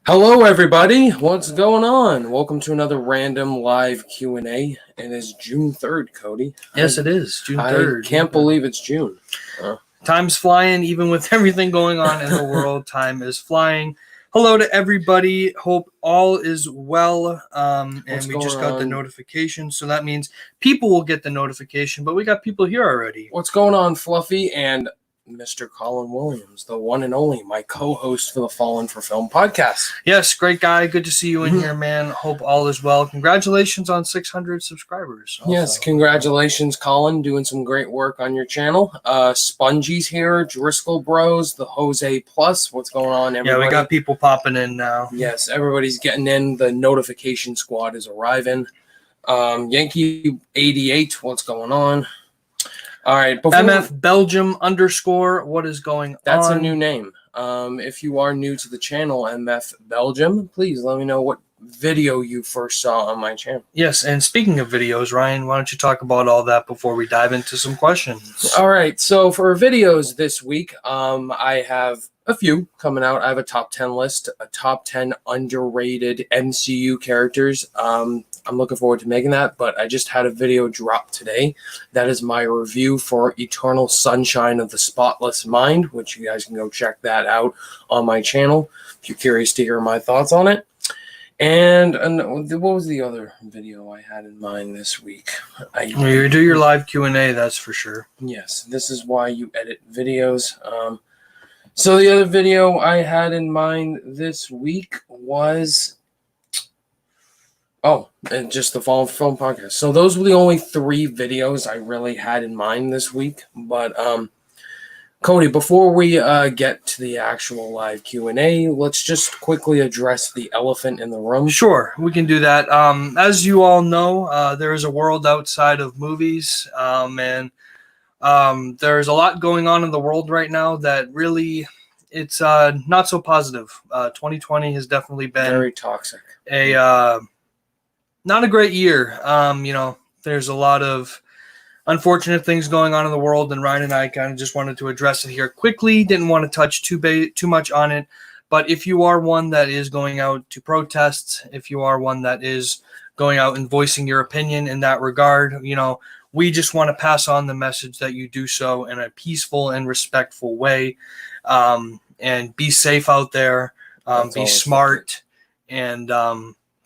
Hello, everybody. What's going on? Welcome to another random live Q&A. It is June 3rd, Cody. Yes, it is June 3rd. I can't believe it's June. Time's flying, even with everything going on in the world. Time is flying. Hello to everybody. Hope all is well. And we just got the notification, so that means people will get the notification. But we got people here already. What's going on, Fluffy? And Mr. Collin Williams, the one and only, my co-host for the Fallen for Film podcast. Yes, great guy. Good to see you in here, man. Hope all is well. Congratulations on 600 subscribers. Also. Yes, congratulations, Collin. Doing some great work on your channel. Spongy's here, Driscoll Bros, the Jose Plus. What's going on, everybody? Yeah, we got people popping in now. Yes, everybody's getting in. The notification squad is arriving. Yankee 88, what's going on? All right. MF Belgium _ what is going on? That's a new name. If you are new to the channel, MF Belgium, please let me know what video you first saw on my channel. Yes, and speaking of videos, Ryan, why don't you talk about all that before we dive into some questions? All right. So for videos this week, I have a few coming out. I have a top 10 list, a top 10 underrated MCU characters. I'm looking forward to making that, but I just had a video drop today. That is my review for Eternal Sunshine of the Spotless Mind, which you guys can go check that out on my channel if you're curious to hear my thoughts on it. And what was the other video I had in mind this week? You do your live Q&A, that's for sure. Yes, this is why you edit videos. So the other video I had in mind this week was... and just the Fallen Film podcast. So those were the only 3 videos I really had in mind this week. But Cody, before we get to the actual live Q&A, let's just quickly address the elephant in the room. Sure, we can do that. As you all know, there is a world outside of movies, and there's a lot going on in the world right now that really, it's not so positive. 2020 has definitely been very toxic. Not a great year. There's a lot of unfortunate things going on in the world, and Ryan and I kind of just wanted to address it here quickly. Didn't want to touch too much on it. But if you are one that is going out to protest, if you are one that is going out and voicing your opinion in that regard, we just want to pass on the message that you do so in a peaceful and respectful way, and be safe out there, be smart, and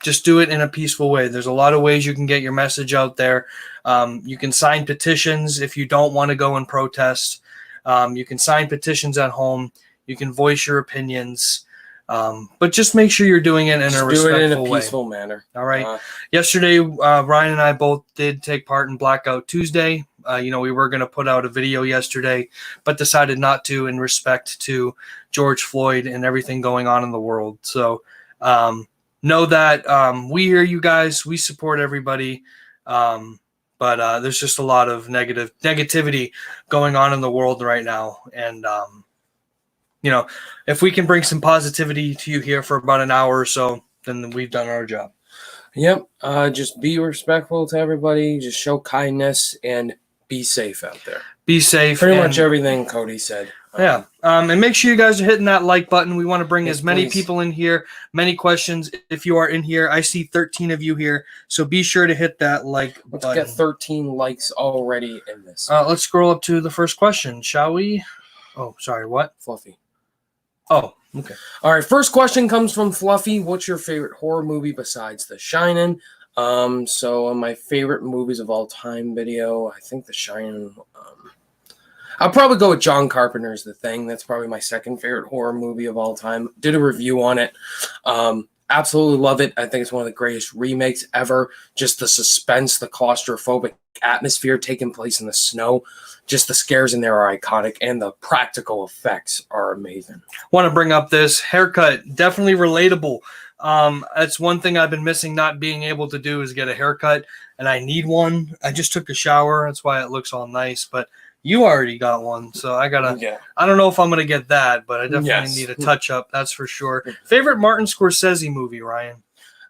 just do it in a peaceful way. There's a lot of ways you can get your message out there. You can sign petitions if you don't want to go and protest. You can sign petitions at home. You can voice your opinions. But just make sure you're doing it in a respectful way. Do it in a peaceful manner. All right. Yesterday, Ryan and I both did take part in Blackout Tuesday. We were going to put out a video yesterday, but decided not to in respect to George Floyd and everything going on in the world. So, know that we hear you guys. We support everybody. But there's just a lot of negativity going on in the world right now. And, if we can bring some positivity to you here for about an hour or so, then we've done our job. Yep. Just be respectful to everybody. Just show kindness and be safe out there. Be safe. Pretty much everything Cody said. Yeah. And make sure you guys are hitting that like button. We want to bring as many people in here, many questions. If you are in here, I see 13 of you here. So be sure to hit that like button. Let's get 13 likes already in this. Let's scroll up to the first question, shall we? Oh, sorry. What? Fluffy. Oh, okay. All right. First question comes from Fluffy. What's your favorite horror movie besides The Shining? So my favorite movies of all time video, I think The Shining. I'll probably go with John Carpenter's The Thing. That's probably my second favorite horror movie of all time. Did a review on it. Absolutely love it. I think it's one of the greatest remakes ever. Just the suspense, the claustrophobic atmosphere taking place in the snow. Just the scares in there are iconic, and the practical effects are amazing. Want to bring up this haircut. Definitely relatable. That's one thing I've been missing, not being able to do, is get a haircut, and I need one. I just took a shower. That's why it looks all nice, but you already got one, so I gotta. Yeah. I don't know if I'm gonna get that, but I definitely need a touch up. That's for sure. Favorite Martin Scorsese movie, Ryan?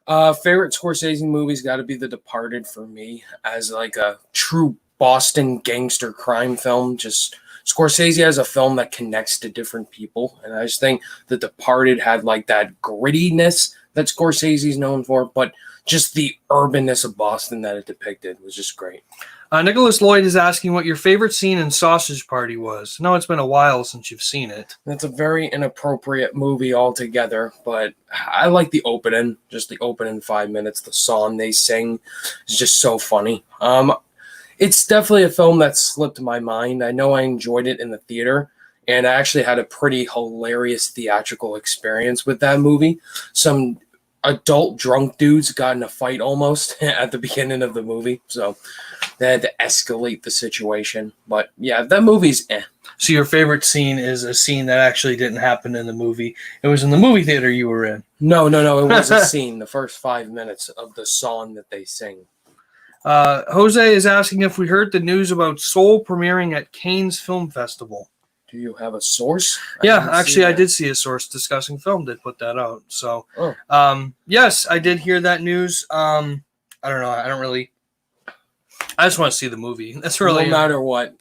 Favorite Scorsese movie's got to be The Departed for me, as like a true Boston gangster crime film. Just Scorsese has a film that connects to different people, and I just think The Departed had like that grittiness that Scorsese's known for, but just the urbanness of Boston that it depicted was just great. Nicholas Lloyd is asking what your favorite scene in Sausage Party was. No, it's been a while since you've seen it. That's a very inappropriate movie altogether, but I like the opening, just the opening 5 minutes. The song they sing is just so funny. It's definitely a film that slipped my mind. I know I enjoyed it in the theater, and I actually had a pretty hilarious theatrical experience with that movie. Some adult drunk dudes got in a fight almost at the beginning of the movie, so they had to escalate the situation. But yeah, that movie's So your favorite scene is a scene that actually didn't happen in the movie. It was in the movie theater you were in. No, it was a scene, the first 5 minutes of the song that they sing. Jose is asking if we heard the news about Soul premiering at Cannes Film Festival. Do you have a source? I did see a source discussing film that put that out. So, yes, I did hear that news. I don't know. I just want to see the movie. That's really no matter what.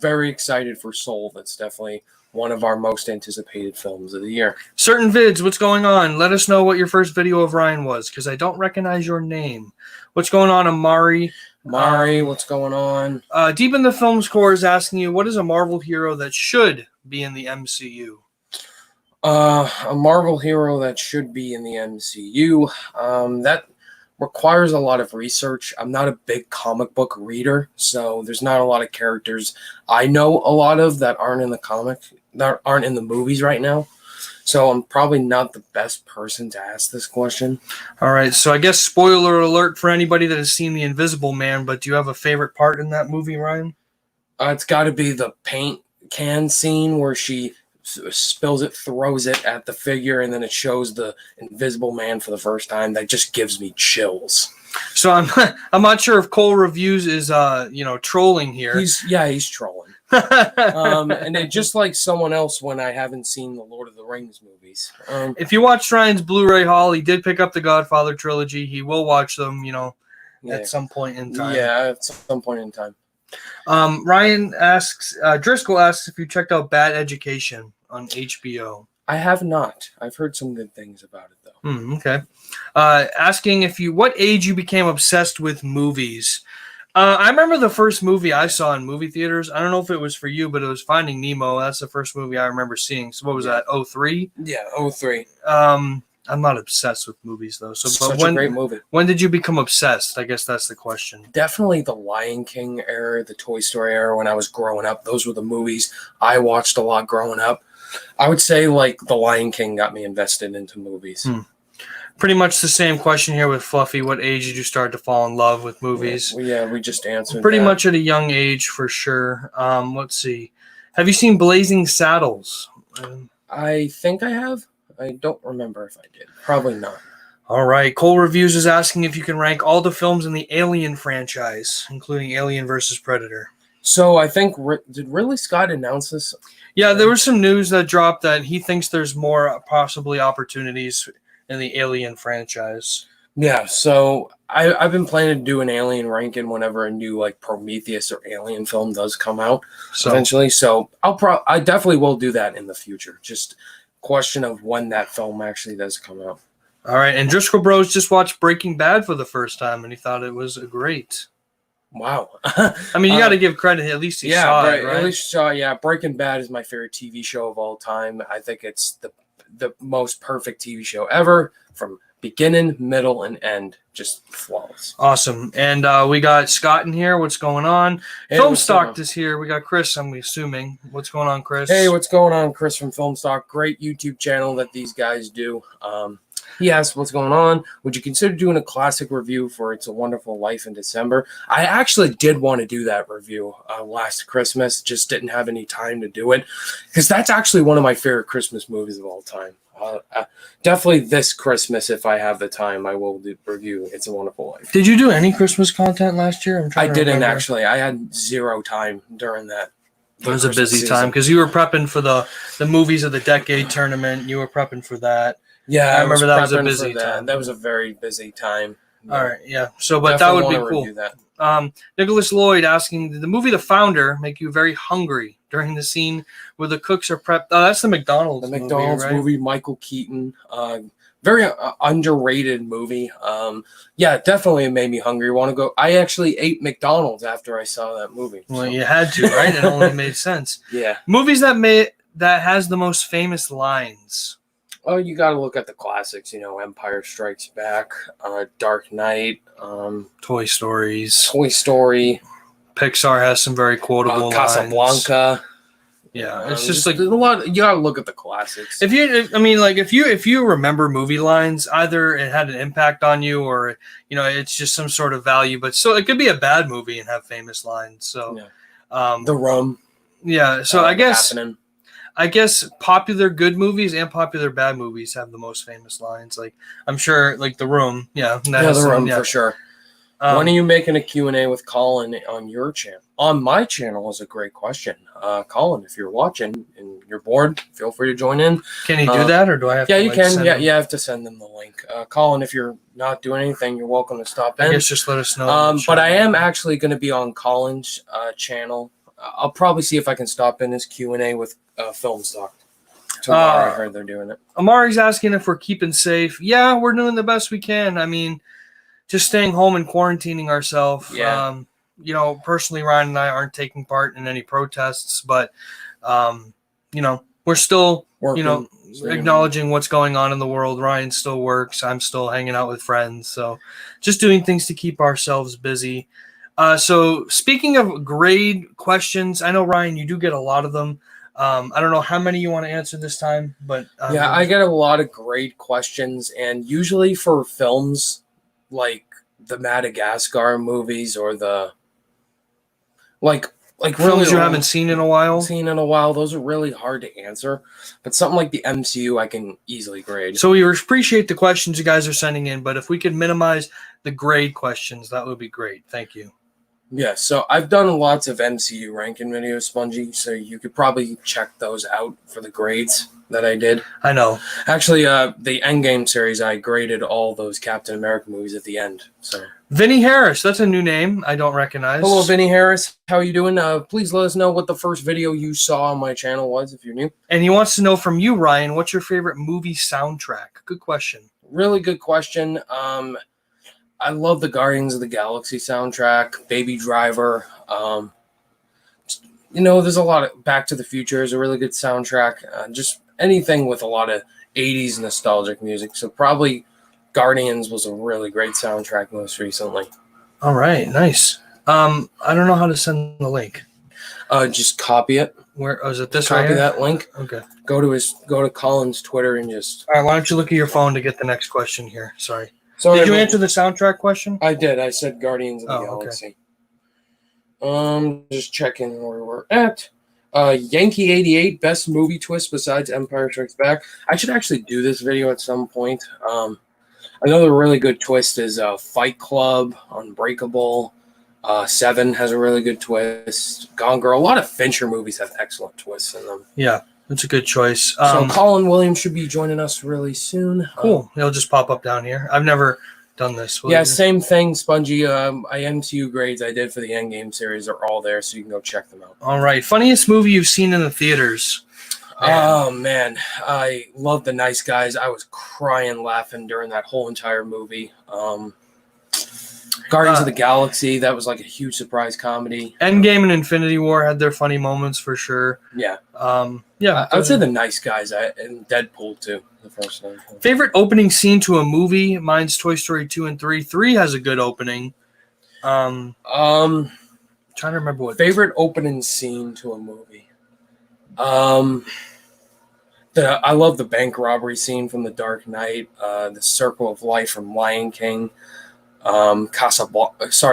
Very excited for Soul. That's definitely one of our most anticipated films of the year. Certain Vids, what's going on? Let us know what your first video of Ryan was, because I don't recognize your name. What's going on, Amari? What's going on? Deep in the Film Score is asking you, what is a Marvel hero that should be in the MCU? A Marvel hero that should be in the MCU. That requires a lot of research. I'm not a big comic book reader, so there's not a lot of characters I know a lot of that aren't in the movies right now. So I'm probably not the best person to ask this question. All right, so I guess spoiler alert for anybody that has seen The Invisible Man, but do you have a favorite part in that movie, Ryan? It's got to be the paint can scene where she spills it, throws it at the figure, and then it shows the Invisible Man for the first time. That just gives me chills. So I'm not sure if Cole Reviews is trolling here. He's trolling. And it just like someone else when I haven't seen the Lord of the Rings movies. If you watched Ryan's Blu-ray haul, he did pick up the Godfather trilogy. He will watch them, at some point in time. Yeah, at some point in time. Ryan asks, Driscoll asks if you checked out Bad Education on HBO. I have not. I've heard some good things about it though. Okay. Asking what age you became obsessed with movies. I remember the first movie I saw in movie theaters. I don't know if it was for you, but it was Finding Nemo. That's the first movie I remember seeing. So what was that, 03? Yeah, 03. I'm not obsessed with movies, though. Such a great movie. When did you become obsessed? I guess that's the question. Definitely the Lion King era, the Toy Story era when I was growing up. Those were the movies I watched a lot growing up. I would say like the Lion King got me invested into movies. Pretty much the same question here with Fluffy. What age did you start to fall in love with movies? Yeah, we just answered pretty much at a young age for sure. Let's see. Have you seen Blazing Saddles? I think I have. I don't remember if I did. Probably not. All right. Cole Reviews is asking if you can rank all the films in the Alien franchise, including Alien vs. Predator. So I think, did Ridley Scott announce this? Yeah, there was some news that dropped that he thinks there's more possibly opportunities in the Alien franchise. Yeah, so I've been planning to do an Alien ranking whenever a new like Prometheus or Alien film does come out eventually. So I definitely will do that in the future. Just question of when that film actually does come out. All right, and Driscoll Bros just watched Breaking Bad for the first time, and he thought it was great. Wow. I mean, you got to give credit. At least he saw it, right? At least you saw. Yeah, Breaking Bad is my favorite TV show of all time. I think it's the most perfect TV show ever, from beginning, middle, and end. Just flawless. Awesome. And we got Scott in here. What's going on? Hey, Filmstock is here. We got Chris, I'm assuming. What's going on, Chris? Hey, what's going on, Chris from Filmstock? Great YouTube channel that these guys do. He asked, what's going on? Would you consider doing a classic review for It's a Wonderful Life in December? I actually did want to do that review last Christmas. Just didn't have any time to do it. Because that's actually one of my favorite Christmas movies of all time. Definitely this Christmas, if I have the time, I will review It's a Wonderful Life. Did you do any Christmas content last year? I didn't actually. I had zero time during that. It was a busy time because you were prepping for the movies of the decade tournament. You were prepping for that. Yeah, I remember that was a busy time. That was a very busy time. All right, yeah. So, but that would be cool. Nicholas Lloyd asking, did the movie The Founder make you very hungry during the scene where the cooks are prepped? Oh, that's the McDonald's movie. The McDonald's movie, Michael Keaton. Very underrated movie. Yeah, definitely it made me hungry. Want to go? I actually ate McDonald's after I saw that movie. Well, you had to, right? It only made sense. Yeah. Movies that has the most famous lines. Oh, you got to look at the classics. Empire Strikes Back, Dark Knight, Toy Stories. Toy Story. Pixar has some very quotable Casablanca. Lines. Yeah, it's just like a lot. You gotta look at the classics. If you remember movie lines, either it had an impact on you, or it's just some sort of value. But so it could be a bad movie and have famous lines. So, The Room. Yeah. So I guess popular good movies and popular bad movies have the most famous lines. Like I'm sure, like The Room. Yeah. The Room for sure. When are you making a Q&A with Collin on your channel? On my channel is a great question. Collin, if you're watching and you're bored, feel free to join in. Can he do that, or do I have to? Yeah, you can. Yeah, you have to send them the link. Collin, if you're not doing anything, you're welcome to stop in. I guess just let us know. But I am actually going to be on Collin's channel. I'll probably see if I can stop in his Q&A with Film Stock. Tomorrow I heard they're doing it. Amari's asking if we're keeping safe. Yeah, we're doing the best we can. I mean, just staying home and quarantining ourselves. Yeah. Personally, Ryan and I aren't taking part in any protests, but, we're still, Working, acknowledging what's going on in the world. Ryan still works. I'm still hanging out with friends. So just doing things to keep ourselves busy. So speaking of grade questions, I know, Ryan, you do get a lot of them. I don't know how many you want to answer this time, but I get a lot of grade questions, and usually for films like the Madagascar movies or the like films really you haven't seen in a while. Those are really hard to answer, but something like the MCU I can easily grade. So we appreciate the questions you guys are sending in, but if we could minimize the grade questions, that would be great. Thank you. Yeah, so I've done lots of MCU ranking videos, Spongy, so you could probably check those out for the grades that I did. I know. Actually, the Endgame series, I graded all those Captain America movies at the end. So Vinny Harris, that's a new name I don't recognize. Hello, Vinny Harris. How are you doing? Please let us know what the first video you saw on my channel was if you're new. And he wants to know from you, Ryan, what's your favorite movie soundtrack? Good question. Really good question. I love the Guardians of the Galaxy soundtrack, Baby Driver. There's a lot of Back to the Future is a really good soundtrack. Just anything with a lot of 80s nostalgic music. So probably Guardians was a really great soundtrack most recently. All right, nice. I don't know how to send the link. Just copy it. Where is it? This copy right here? That link. Okay. Go to Collin's Twitter and just. All right. Why don't you look at your phone to get the next question here? Sorry. So did you answer the soundtrack question? I did. I said Guardians of the Galaxy. Okay. Just checking where we're at. Yankee 88 best movie twist besides Empire Strikes Back. I should actually do this video at some point. Another really good twist is Fight Club, Unbreakable. Seven has a really good twist. Gone Girl. A lot of Fincher movies have excellent twists in them. Yeah, that's a good choice. So Collin Williams should be joining us really soon. Cool. He'll just pop up down here. I've never done this. Same thing, Spongy. MCU grades I did for the Endgame series are all there, so you can go check them out. All right. Funniest movie you've seen in the theaters? Oh, man. I love The Nice Guys. I was crying laughing during that whole entire movie. Guardians of the Galaxy, that was like a huge surprise comedy. Endgame and Infinity War had their funny moments for sure. Yeah. I would say The Nice Guys and Deadpool too. The first one. Favorite opening scene to a movie? Mine's Toy Story 2 and 3. 3 has a good opening. Trying to remember what favorite opening scene to a movie. I love the bank robbery scene from The Dark Knight. The Circle of Life from Lion King.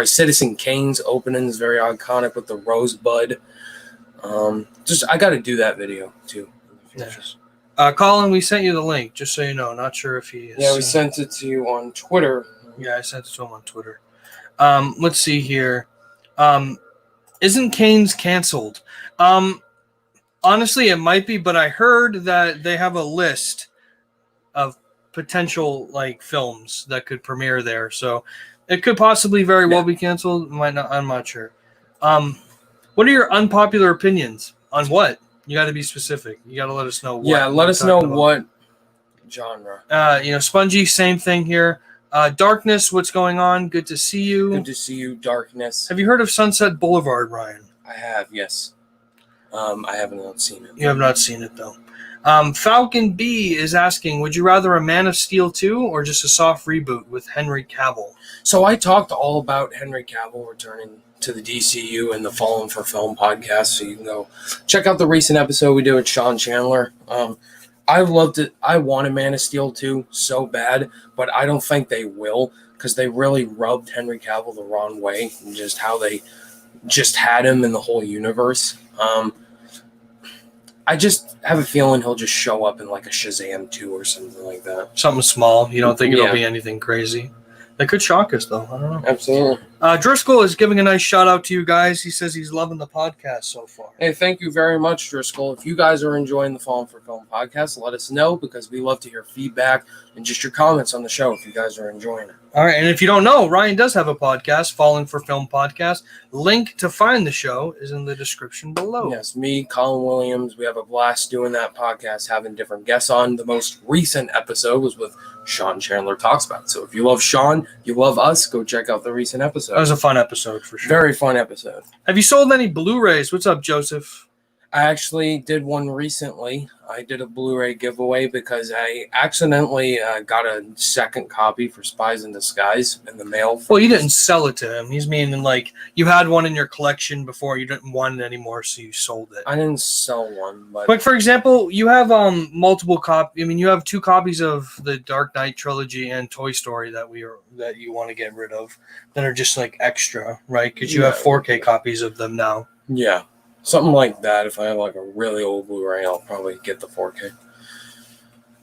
Citizen Kane's opening is very iconic with the rosebud. I got to do that video too. Collin, we sent you the link, just so you know. Not sure if he is. Yeah, we sent it to you on Twitter. Yeah, I sent it to him on Twitter. Let's see here. Isn't Kane's canceled? Honestly, it might be, but I heard that they have a list of potential films that could premiere there. So It could possibly very well be canceled. Might not. I'm not sure. What are your unpopular opinions on what? You got to be specific. You got to let us know. Let us know what genre. Spongy, same thing here. Darkness, what's going on? Good to see you. Good to see you, Darkness. Have you heard of Sunset Boulevard, Ryan? I have, yes. I haven't seen it. You have not seen it, though. Falcon B is asking, would you rather a Man of Steel 2 or just a soft reboot with Henry Cavill? So I talked all about Henry Cavill returning to the DCU in the Fallen for Film podcast, so you can go check out the recent episode we did with Sean Chandler. I loved it. I wanted Man of Steel 2 so bad, but I don't think they will, because they really rubbed Henry Cavill the wrong way, and just how they just had him in the whole universe. I just have a feeling he'll just show up in like a Shazam 2 or something like that. Something small. You don't think it'll be anything crazy? That could shock us, though. I don't know. Absolutely. Driscoll is giving a nice shout out to you guys. He says he's loving the podcast so far. Hey, thank you very much, Driscoll. If you guys are enjoying the Fallen for Film podcast, let us know, because we love to hear feedback and just your comments on the show if you guys are enjoying it. All right, and if you don't know, Ryan does have a podcast, Fallen for Film Podcast. Link to find the show is in the description below. Yes, me, Collin Williams, we have a blast doing that podcast, having different guests on. The most recent episode was with Sean Chandler Talks About. So if you love Sean, you love us, go check out the recent episode. That was a fun episode for sure. Very fun episode. Have you sold any Blu-rays? What's up, Joseph? I actually did one recently. I did a Blu-ray giveaway because I accidentally got a second copy for Spies in Disguise in the mail. Well, you didn't sell it to him. He's meaning like you had one in your collection before, you didn't want it anymore, so you sold it. I didn't sell one, but like, for example, you have multiple copies. I mean, you have 2 copies of the Dark Knight trilogy and Toy Story that you want to get rid of that are just like extra, right? Because you have 4K copies of them now. Yeah. Something like that. If I have like a really old Blu-ray, I'll probably get the 4K.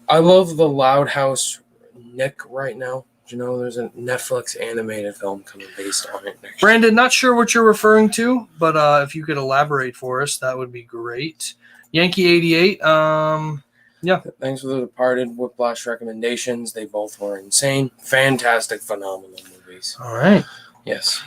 I love the Loud House Nick right now. You know, there's a Netflix animated film coming based on it next Brandon, year. Not sure what you're referring to, but if you could elaborate for us, that would be great. Yankee 88. Yeah. Thanks for the Departed, Whiplash recommendations. They both were insane. Fantastic, phenomenal movies. All right. Yes.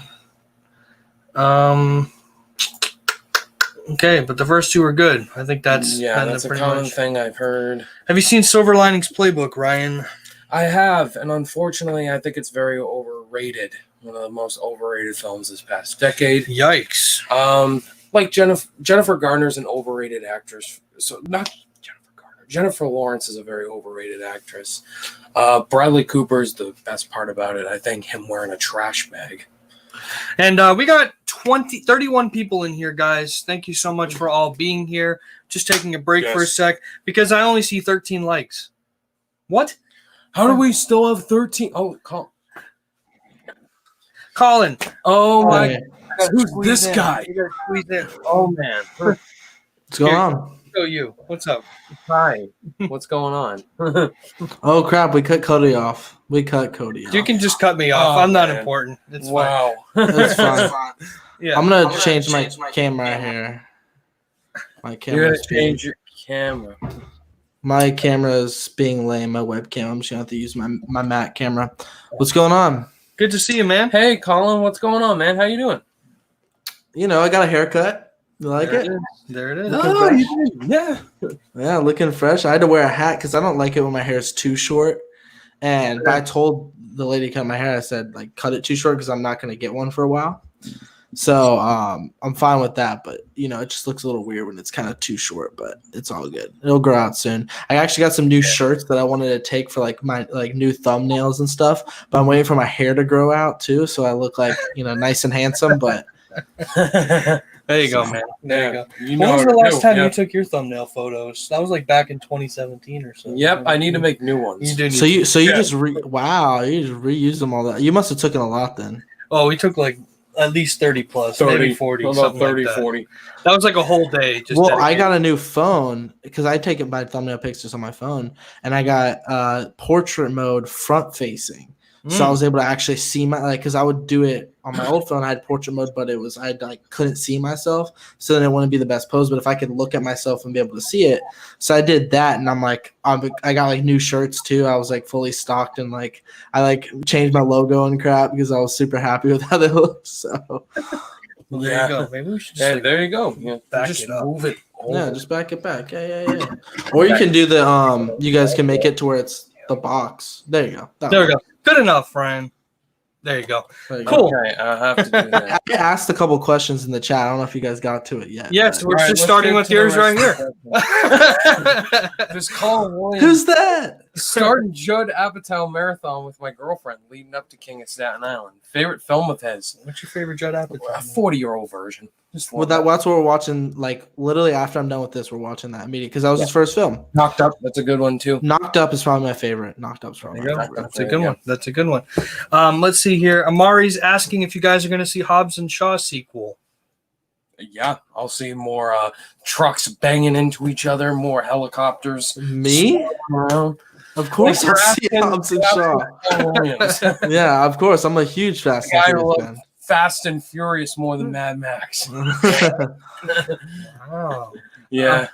Okay, but the first 2 are good. I think that's a common thing I've heard. Have you seen Silver Linings Playbook, Ryan? I have, and unfortunately, I think it's very overrated. One of the most overrated films this past decade. Yikes! Like Jennifer Garner's an overrated actress. So not Jennifer Garner. Jennifer Lawrence is a very overrated actress. Bradley Cooper's the best part about it. I think him wearing a trash bag. And we got 31 people in here, guys. Thank you so much for all being here. Just taking a break for a sec because I only see 13 likes. What? How do we still have 13? Oh, Collin. Oh, my God. Who's this guy? Oh, man. What's going on? Go you. What's up? Hi. What's going on? Oh, crap. We cut Cody off. You can just cut me off. I'm not important. It's fine. That's fine. Yeah. I'm going to change my camera here. My camera. You're going to change your camera. My camera is being lame. My webcam. I'm just going to have to use my Mac camera. What's going on? Good to see you, man. Hey, Collin. What's going on, man? How you doing? You know, I got a haircut. You like it? There it is. Oh, you did. Yeah. Yeah, looking fresh. I had to wear a hat because I don't like it when my hair is too short. And I told the lady cut my hair, I said, like, cut it too short because I'm not going to get one for a while. So I'm fine with that. But, you know, it just looks a little weird when it's kind of too short. But it's all good. It'll grow out soon. I actually got some new shirts that I wanted to take for, like, my new thumbnails and stuff. But I'm waiting for my hair to grow out, too, so I look, like, you know, nice and handsome. But there you go, man. There you go. When was the last time you took your thumbnail photos? That was like back in 2017 or so. Yep, I need to make new ones. You do. You just reused them all that. You must have taken a lot then. Oh, we took like at least 30 plus, 30, maybe 40. About 30, like that. 40. That was like a whole day. I got a new phone because I take my thumbnail pictures on my phone, and I got portrait mode front facing. So I was able to actually see because I would do it on my old phone. I had portrait mode, but I couldn't see myself, so then it wouldn't be the best pose. But if I could look at myself and be able to see it, so I did that, and I got like new shirts too. I was like fully stocked, and like I like changed my logo and crap because I was super happy with how they looked. So Well, there you go. Maybe we should just there you go. Yeah, back just it up. move it. yeah, just back it back. Yeah. Or you can do the you guys can make it to where it's the box. There you go. There we go. Good enough, Ryan. There you go. Cool. Okay, I'll have to do that. I asked a couple questions in the chat. I don't know if you guys got to it yet. Yes, but- we're just starting with yours right here. Just call Williams. Who's that? Starting Judd Apatow marathon with my girlfriend leading up to King of Staten Island. Favorite film of his? What's your favorite Judd A Apatow? 40-year-old version. Just Well, that's what we're watching. Like literally after I'm done with this, we're watching that immediately because that was his first film. Knocked Up. That's a good one too. Knocked Up is probably my favorite. Knocked Up's probably There you my go. favorite. That's a good one. That's a good one. Let's see here. Amari's asking if you guys are going to see Hobbs and Shaw sequel. Yeah, I'll see more trucks banging into each other, more helicopters. Me? Around. Of course, Like, I'll see Hobbs and Shaw. Williams. Yeah, of course. I'm a huge Fast Guy and who Furious loves Fast and Furious more than Mad Max. fan. Oh. Yeah.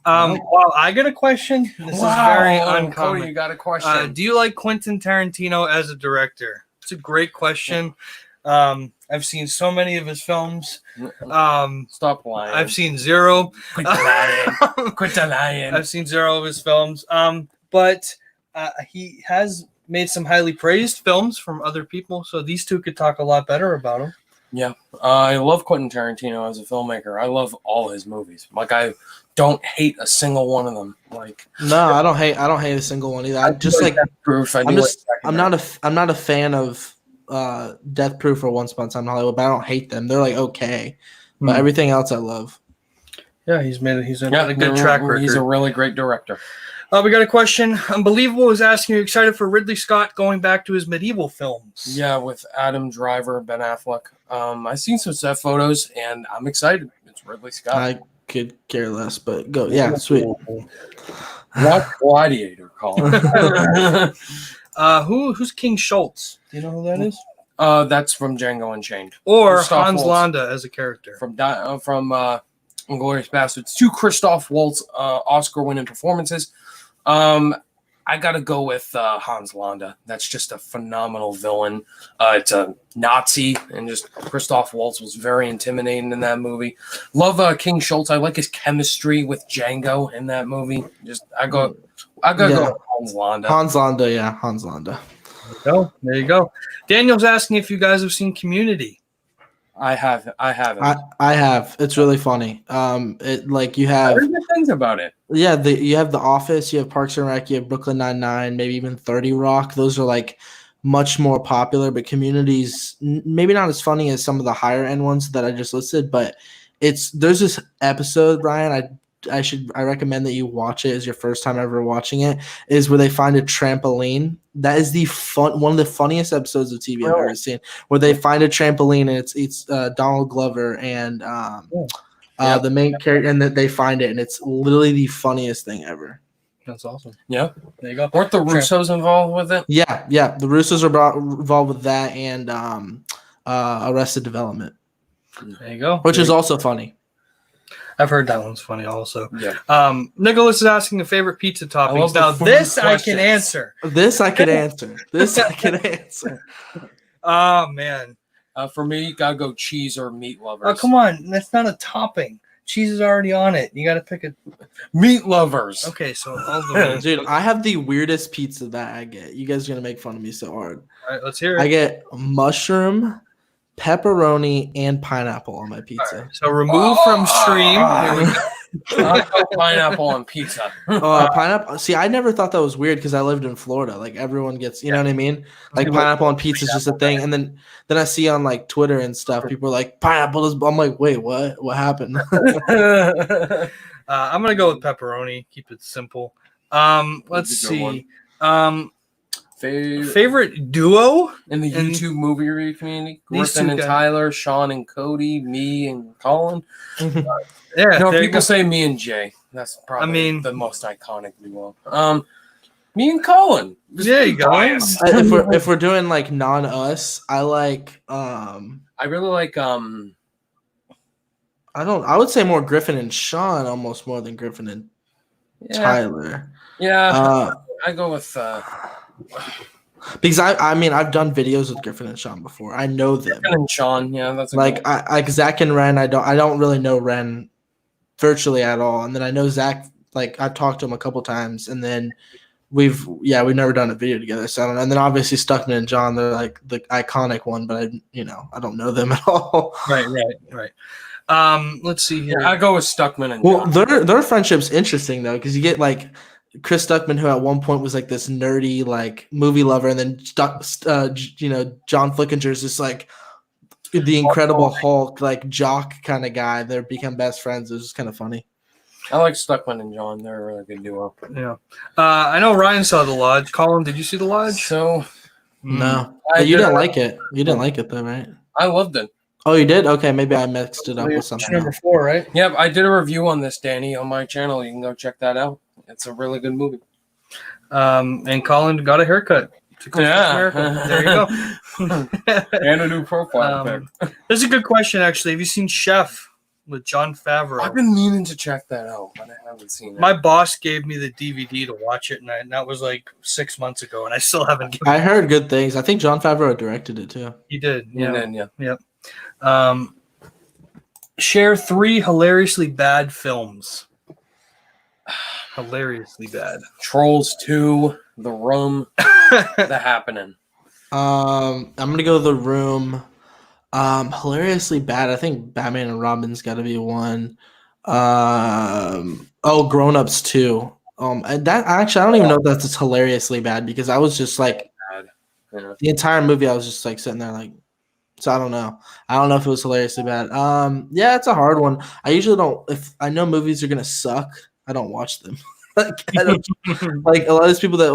Well, I got a question. This is very Cody, uncommon. you got a question? Do you like Quentin Tarantino as a director? It's a great question. I've seen so many of his films. Stop lying. I've seen zero. Quit lying. Quit lying. I've seen zero of his films. But he has made some highly praised films from other people, so these two could talk a lot better about him. Yeah, I love Quentin Tarantino as a filmmaker. I love all his movies. Like I don't hate a single one of them. Like No, I don't hate a single one either. I just like Proof. I'm not a fan of Death Proof or Once Upon a Time in Hollywood, but I don't hate them. They're like okay, but everything else I love. Yeah, he's a good track record. He's a really great director. We got a question. Unbelievable is asking, are you excited for Ridley Scott going back to his medieval films? Yeah, with Adam Driver, Ben Affleck. I've seen some set photos, and I'm excited. It's Ridley Scott. I could care less, but go. Yeah, sweet. Watch Gladiator, Collin. Who's King Schultz? Do you know who that is? That's from Django Unchained. Or Christoph Hans Waltz. Landa as a character. From Inglourious Bastards. 2 Christoph Waltz Oscar-winning performances. I gotta go with Hans Landa. That's just a phenomenal villain. It's a Nazi, and just Christoph Waltz was very intimidating in that movie. Love King Schultz. I like his chemistry with Django in that movie. I gotta go with Hans Landa. Hans Landa. There you go. Daniel's asking if you guys have seen Community. I haven't. I have. It's really funny. It like you have. What are the things about it? Yeah, you have The Office, you have Parks and Rec, you have Brooklyn Nine-Nine, maybe even 30 Rock. Those are like much more popular, but Community's maybe not as funny as some of the higher end ones that I just listed. But there's this episode, Ryan. I recommend that you watch it as your first time ever watching it. Is where they find a trampoline. That is one of the funniest episodes of TV I've ever seen. Where they find a trampoline and it's Donald Glover and the main character, and that they find it, and it's literally the funniest thing ever. That's awesome. Yeah, there you go. Weren't the Russos involved with it? Yeah. The Russos are involved with that and Arrested Development. There you go. Which is also funny. I've heard that one's funny also. Yeah. Nicholas is asking the favorite pizza toppings. Now this I can answer. This I can answer. Oh man. For me, you gotta go cheese or meat lovers. Oh come on, that's not a topping. Cheese is already on it. You got to pick a meat lovers. Okay, so all the dude, I have the weirdest pizza that I get. You guys are gonna make fun of me so hard. All right, let's hear it. I get mushroom, pepperoni, and pineapple on my pizza. Right, so remove from stream. Pineapple on pizza. Pineapple. See, I never thought that was weird because I lived in Florida. Like everyone gets, you know what I mean? Like pineapple on pizza is just a thing. And then I see on like Twitter and stuff, people are like, pineapple is. I'm like, wait, what? What happened? I'm gonna go with pepperoni. Keep it simple. Let's see. Favorite duo in the YouTube movie review community: Griffin and Tyler, Shawn and Cody, me and Collin. Yeah, people say me and Jay. That's probably the most iconic duo. Me and Collin. There you go. Biased. If we're doing like non-us, I like I really like I would say more Griffin and Shawn almost more than Griffin and Tyler. Yeah, I go with because I mean I've done videos with Griffin and Shawn before. I know them. Griffin and Shawn. Yeah, that's a Like I like Zach and Ren. I don't really know Ren virtually at all, and then I know Zach. Like I've talked to him a couple times, and then we've never done a video together. So I don't know. And then obviously Stuckman and John, they're like the iconic one, but I don't know them at all. Right. Let's see here. I go with Stuckman and Well, John. their friendship's interesting though, because you get like Chris Stuckman, who at one point was like this nerdy like movie lover, and then John Flickinger's just like the Incredible Hulk, like jock kind of guy. They become best friends. It was just kind of funny. I like Stuckman and John. They're a really good duo. Yeah. I know Ryan saw The Lodge. Colin, did you see The Lodge? So No, you didn't like it. You didn't like it though, right? I loved it. Oh, you did? Okay, maybe I mixed it up with something. Number 4, right? Yep, I did a review on this, Danny, on my channel. You can go check that out. It's a really good movie. And Colin got a haircut. Yeah. There you go. And a new profile pic. This is a good question, actually. Have you seen Chef with Jon Favreau? I've been meaning to check that out, but I haven't seen it. My boss gave me the DVD to watch it, and that was like 6 months ago, and I still haven't given I heard good things. I think Jon Favreau directed it too. He did. Yeah. Share 3 hilariously bad films. Hilariously bad. Trolls 2, The Room, The Happening. I'm gonna go The Room. Hilariously bad. I think Batman and Robin's got to be one. Grown Ups 2. And that actually I don't even know if that's hilariously bad because I was just like the entire movie I was just like sitting there like. So I don't know. I don't know if it was hilariously bad. Yeah, it's a hard one. I usually don't. If I know movies are gonna suck, I don't watch them. Like a lot of these people that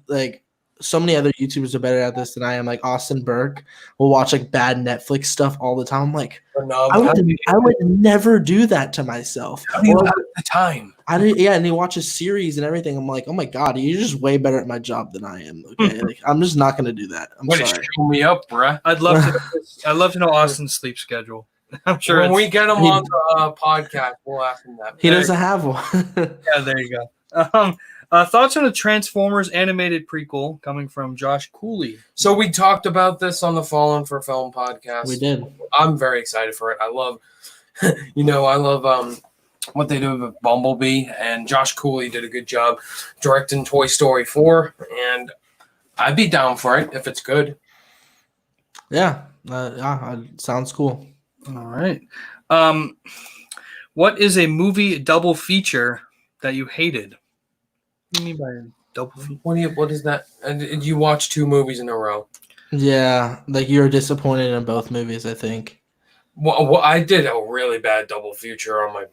like so many other YouTubers are better at this than I am. Like Austin Burke will watch like bad Netflix stuff all the time. I'm like, I would never do that to myself. How do you have the time? And he watches series and everything. I'm like, oh my god, you're just way better at my job than I am. Okay, like, I'm just not gonna do that. I'm sorry. Show me up, bruh. I'd love to know Austin's sleep schedule. I'm sure when we get him on the podcast, we'll ask him that. He doesn't have one. Yeah, there you go. Thoughts on the Transformers animated prequel coming from Josh Cooley? So we talked about this on the Fallen for Film podcast. We did. I'm very excited for it. I love, what they do with Bumblebee, and Josh Cooley did a good job directing Toy Story 4, and I'd be down for it if it's good. Yeah, sounds cool. All right. What is a movie double feature that you hated? What do you mean by double feature? What is that? And you watch 2 movies in a row? Yeah, like you were disappointed in both movies, I think. Well, I did a really bad double feature on my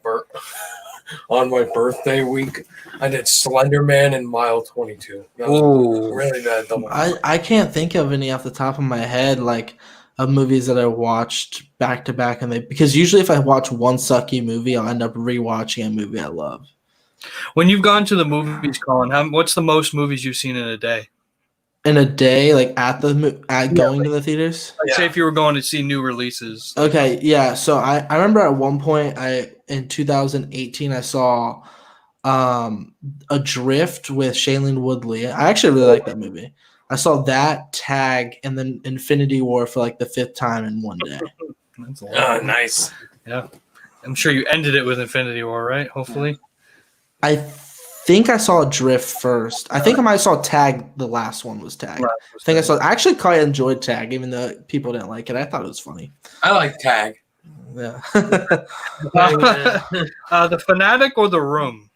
birthday week. I did Slender Man and Mile 22. Oh, really bad double. I can't think of any off the top of my head, like of movies that I watched back to back, because usually if I watch one sucky movie, I'll end up rewatching a movie I love. When you've gone to the movies, Colin, what's the most movies you've seen in a day? In a day, like going to the theaters? Say if you were going to see new releases. Okay, yeah. So I remember at one point in 2018 I saw Adrift with Shailene Woodley. I actually really like that movie. I saw that, Tag, and then Infinity War for like the 5th time in one day. That's a lot. Nice. Yeah. I'm sure you ended it with Infinity War, right? Hopefully. I think I saw Drift first. I think I might have saw Tag. The last one was Tag. Right. I actually quite enjoyed Tag, even though people didn't like it. I thought it was funny. I like Tag. Yeah. The Fanatic or The Room?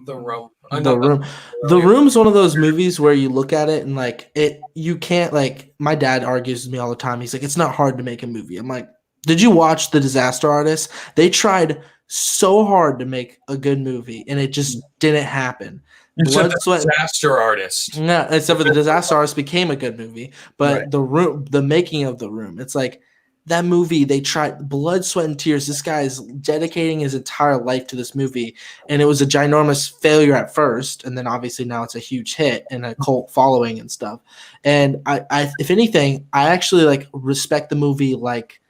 The Room. The Room. The Room's one of those movies where you look at it and like you can't like. My dad argues with me all the time. He's like, it's not hard to make a movie. I'm like, did you watch The Disaster Artist? They tried so hard to make a good movie, and it just didn't happen. Disaster Artist. No, except for The Disaster Artist became a good movie, but right. The making of The Room, it's like that movie, they tried blood, sweat, and tears. This guy is dedicating his entire life to this movie, and it was a ginormous failure at first, and then obviously now it's a huge hit and a cult following and stuff. And I if anything, I actually like respect the movie, like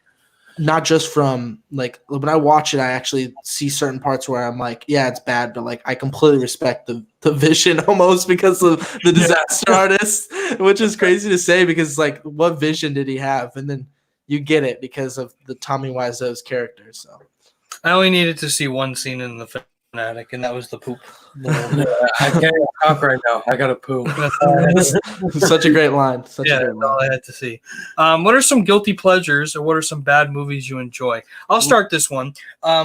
not just from like when I watch it, I actually see certain parts where I'm like, yeah, it's bad, but like I completely respect the vision almost because of the disaster artist, which is crazy to say because like what vision did he have? And then you get it because of the Tommy Wiseau's character. So I only needed to see one scene in the Fanatic, and that was the poop. I can't talk right now. I gotta poop. such a great line. Such Yeah, a great that's all line. I had to see. What are some guilty pleasures, or what are some bad movies you enjoy? I'll start this one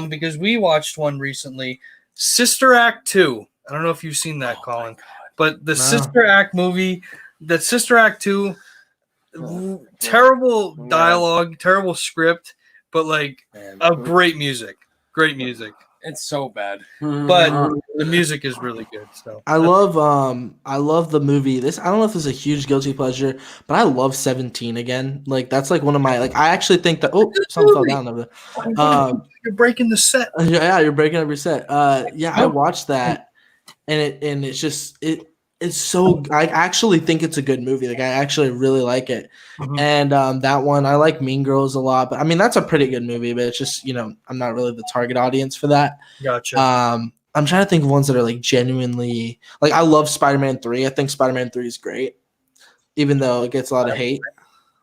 because we watched one recently, Sister Act 2. I don't know if you've seen that, Colin, but the Sister Act movie, the Sister Act 2, terrible dialogue, terrible script, but like great music. Great music. It's so bad, But the music is really good. So I love the movie. This I don't know if this is a huge guilty pleasure, but I love 17 again. Like that's like one of my like I actually think that something fell down over there. You're breaking the set. Yeah, you're breaking up your set. Yeah, I watched that and it's just it's so I actually think it's a good movie. Like I actually really like it. Mhm. And that one I like Mean Girls a lot, but I mean that's a pretty good movie, but it's just, I'm not really the target audience for that. Gotcha. I'm trying to think of ones that are like genuinely like I love Spider-Man 3. I think Spider-Man 3 is great. Even though it gets a lot of hate.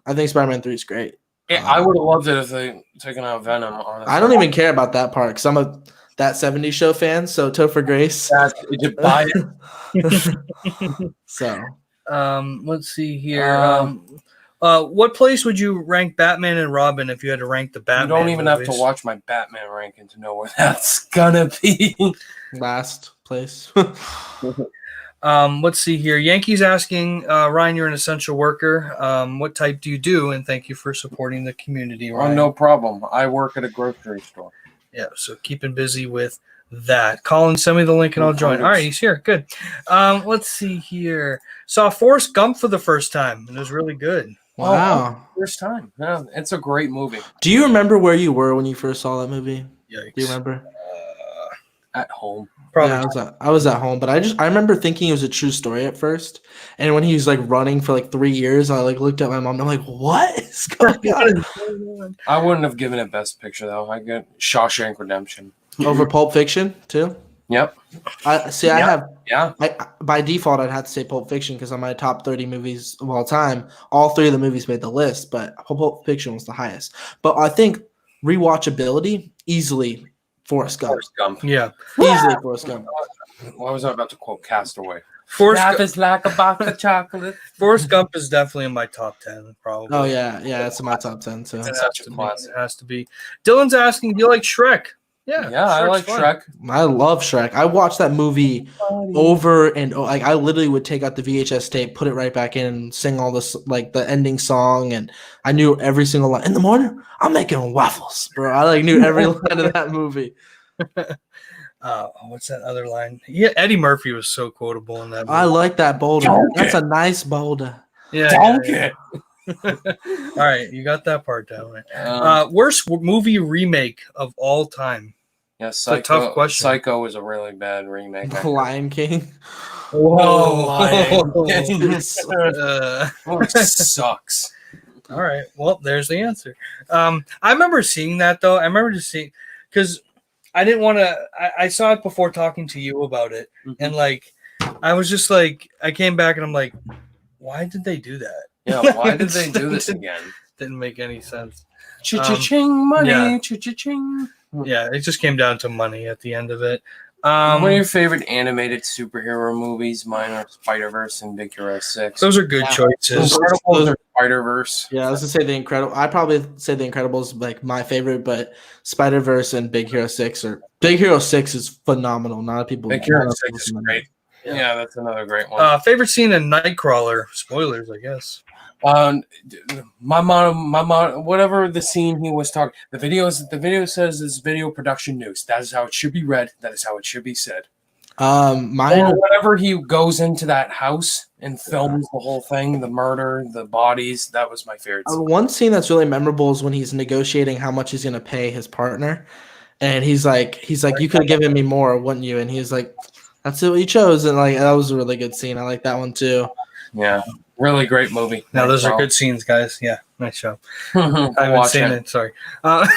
I think Spider-Man 3 is great. Yeah, I would have loved it if they taken out Venom. Honestly, I don't even care about that part because I'm a That 70s Show fan, so Topher Grace. Did buy it. So let's see here. What place would you rank Batman and Robin if you had to rank the Batman? You don't even have to watch my Batman ranking to know where that's gonna be. last place. Let's see here. Yankees asking, Ryan, you're an essential worker. What type do you do? And thank you for supporting the community, Ryan. Oh, no problem. I work at a grocery store. Yeah, so keeping busy with that. Colin, send me the link and I'll join. All right, he's here. Good. Let's see here. Saw Forrest Gump for the first time, and it was really good. Wow. First time. Yeah, it's a great movie. Do you remember where you were when you first saw that movie? Yikes. Do you remember? At home. Probably. Yeah, I was at home, but I remember thinking it was a true story at first. And when he was like running for like 3 years, I like looked at my mom and I'm like, what is going on? I wouldn't have given it Best Picture though. I get Shawshank Redemption Over Pulp Fiction too? Yep. I by default I'd have to say Pulp Fiction because on my top 30 movies of all time, all 3 of the movies made the list, but Pulp Fiction was the highest. But I think rewatchability, easily Forrest Gump. Forrest Gump. Yeah. Easily Forrest Gump. Why was I about to quote Castaway? Forrest is like a box of chocolate. Gump is definitely in my top 10, probably. Oh yeah, it's in my top 10 too. It's such a classic. It has to be. Dylan's asking, do you like Shrek? Yeah, I like fun. Shrek. I love Shrek. I watched that movie over and like I literally would take out the VHS tape, put it right back in, and sing all this like the ending song, and I knew every single line. In the morning, I'm making waffles, bro. I like knew every line of that movie. What's that other line? Yeah, Eddie Murphy was so quotable in that movie. I like that boulder. Donkey. That's a nice boulder. Yeah. All right, you got that part down. Right. Worst movie remake of all time. Yeah, Psycho. It's a tough question. Psycho is a really bad remake. Lion King. Whoa, Lion King. Sucks. All right, well, there's the answer. I remember seeing that though. I remember just seeing because I didn't want to. I saw it before talking to you about it, and like I was just like, I came back and I'm like, why did they do that? Yeah, why did they do this again? Didn't make any sense. Cha-cha-ching, money, yeah. cha-cha-ching. Yeah, it just came down to money at the end of it. What are your favorite animated superhero movies? Mine are Spider-Verse and Big Hero 6. Those are good choices. Incredibles or Spider-Verse. Yeah, I was gonna say The Incredible. I probably say The Incredibles like my favorite, but Spider-Verse and Big Hero 6 or Big Hero 6 is phenomenal. Not people. Big Hero 6 is great. Yeah, that's another great one. Favorite scene in Nightcrawler? Spoilers, I guess. My mom, whatever the scene he was talking, the video says it's video production news. That is how it should be read. That is how it should be said. Mine. Or whenever he goes into that house and films the whole thing, the murder, the bodies. That was my favorite scene. One scene that's really memorable is when he's negotiating how much he's gonna pay his partner, and he's like, you could have given me more, wouldn't you? And he's like, that's what you chose, and like that was a really good scene. I like that one too. Yeah, really great movie. Now those are good scenes, guys. Yeah, nice show. I haven't seen it. Sorry. Have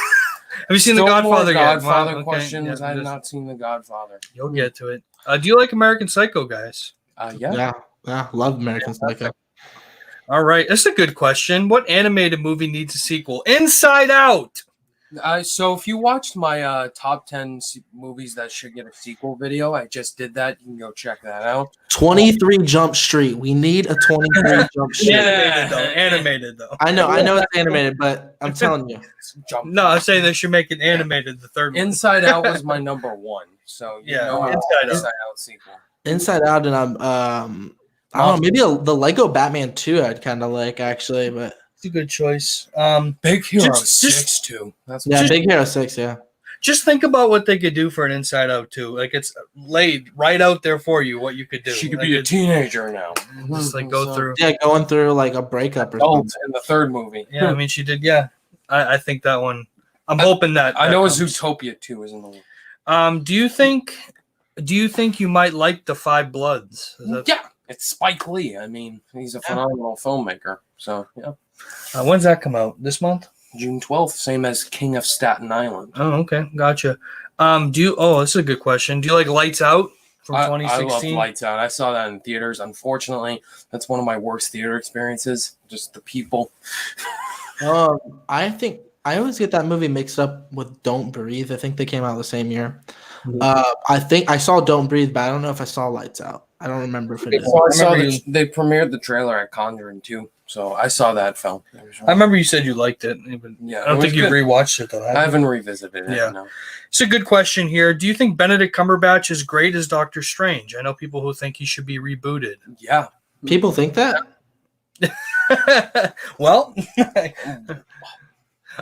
you seen The Godfather yet? Godfather Wow, questions. Yeah, I have not seen The Godfather. You'll get to it. Do you like American Psycho, guys? Yeah. Yeah, love American Psycho. All right, that's a good question. What animated movie needs a sequel? Inside Out. So if you watched my top 10 movies that should get a sequel video, I just did that. You can go check that out. 23 Jump Street. We need a 23 Jump Street. Animated though. I know it's animated, but I'm telling you. No, I'm saying they should make it animated. The third one. Inside Out was my number one. So Inside Out sequel. Inside Out, and I don't know, maybe the Lego Batman 2 I'd kind of like actually, but it's a good choice. Big Hero 6 too. Big Hero 6, yeah. Just think about what they could do for an Inside Out 2. Like it's laid right out there for you what you could do. She could be a teenager now. Just like go through. Yeah, going through like a breakup or something. In the third movie. Yeah, I mean she did. Yeah, I think that one. I'm hoping that. I know Zootopia 2 is in the one. Do you think you might like The Five Bloods? Yeah, it's Spike Lee. I mean, he's a phenomenal filmmaker. So yeah. When's that come out? This month? June 12th, same as King of Staten Island. Oh, okay, gotcha. This is a good question. Do you like Lights Out from 2016? I love Lights Out. I saw that in theaters. Unfortunately, that's one of my worst theater experiences. Just the people. I think I always get that movie mixed up with Don't Breathe. I think they came out the same year. I think I saw Don't Breathe, but I don't know if I saw Lights Out. I don't remember if it is. Well, they premiered the trailer at Conjuring 2, so I saw that film. I remember you said you liked it. Yeah, I don't think you rewatched it though. I haven't revisited it. Yeah, no. It's a good question here. Do you think Benedict Cumberbatch is great as Doctor Strange? I know people who think he should be rebooted. Yeah, people think that. Well,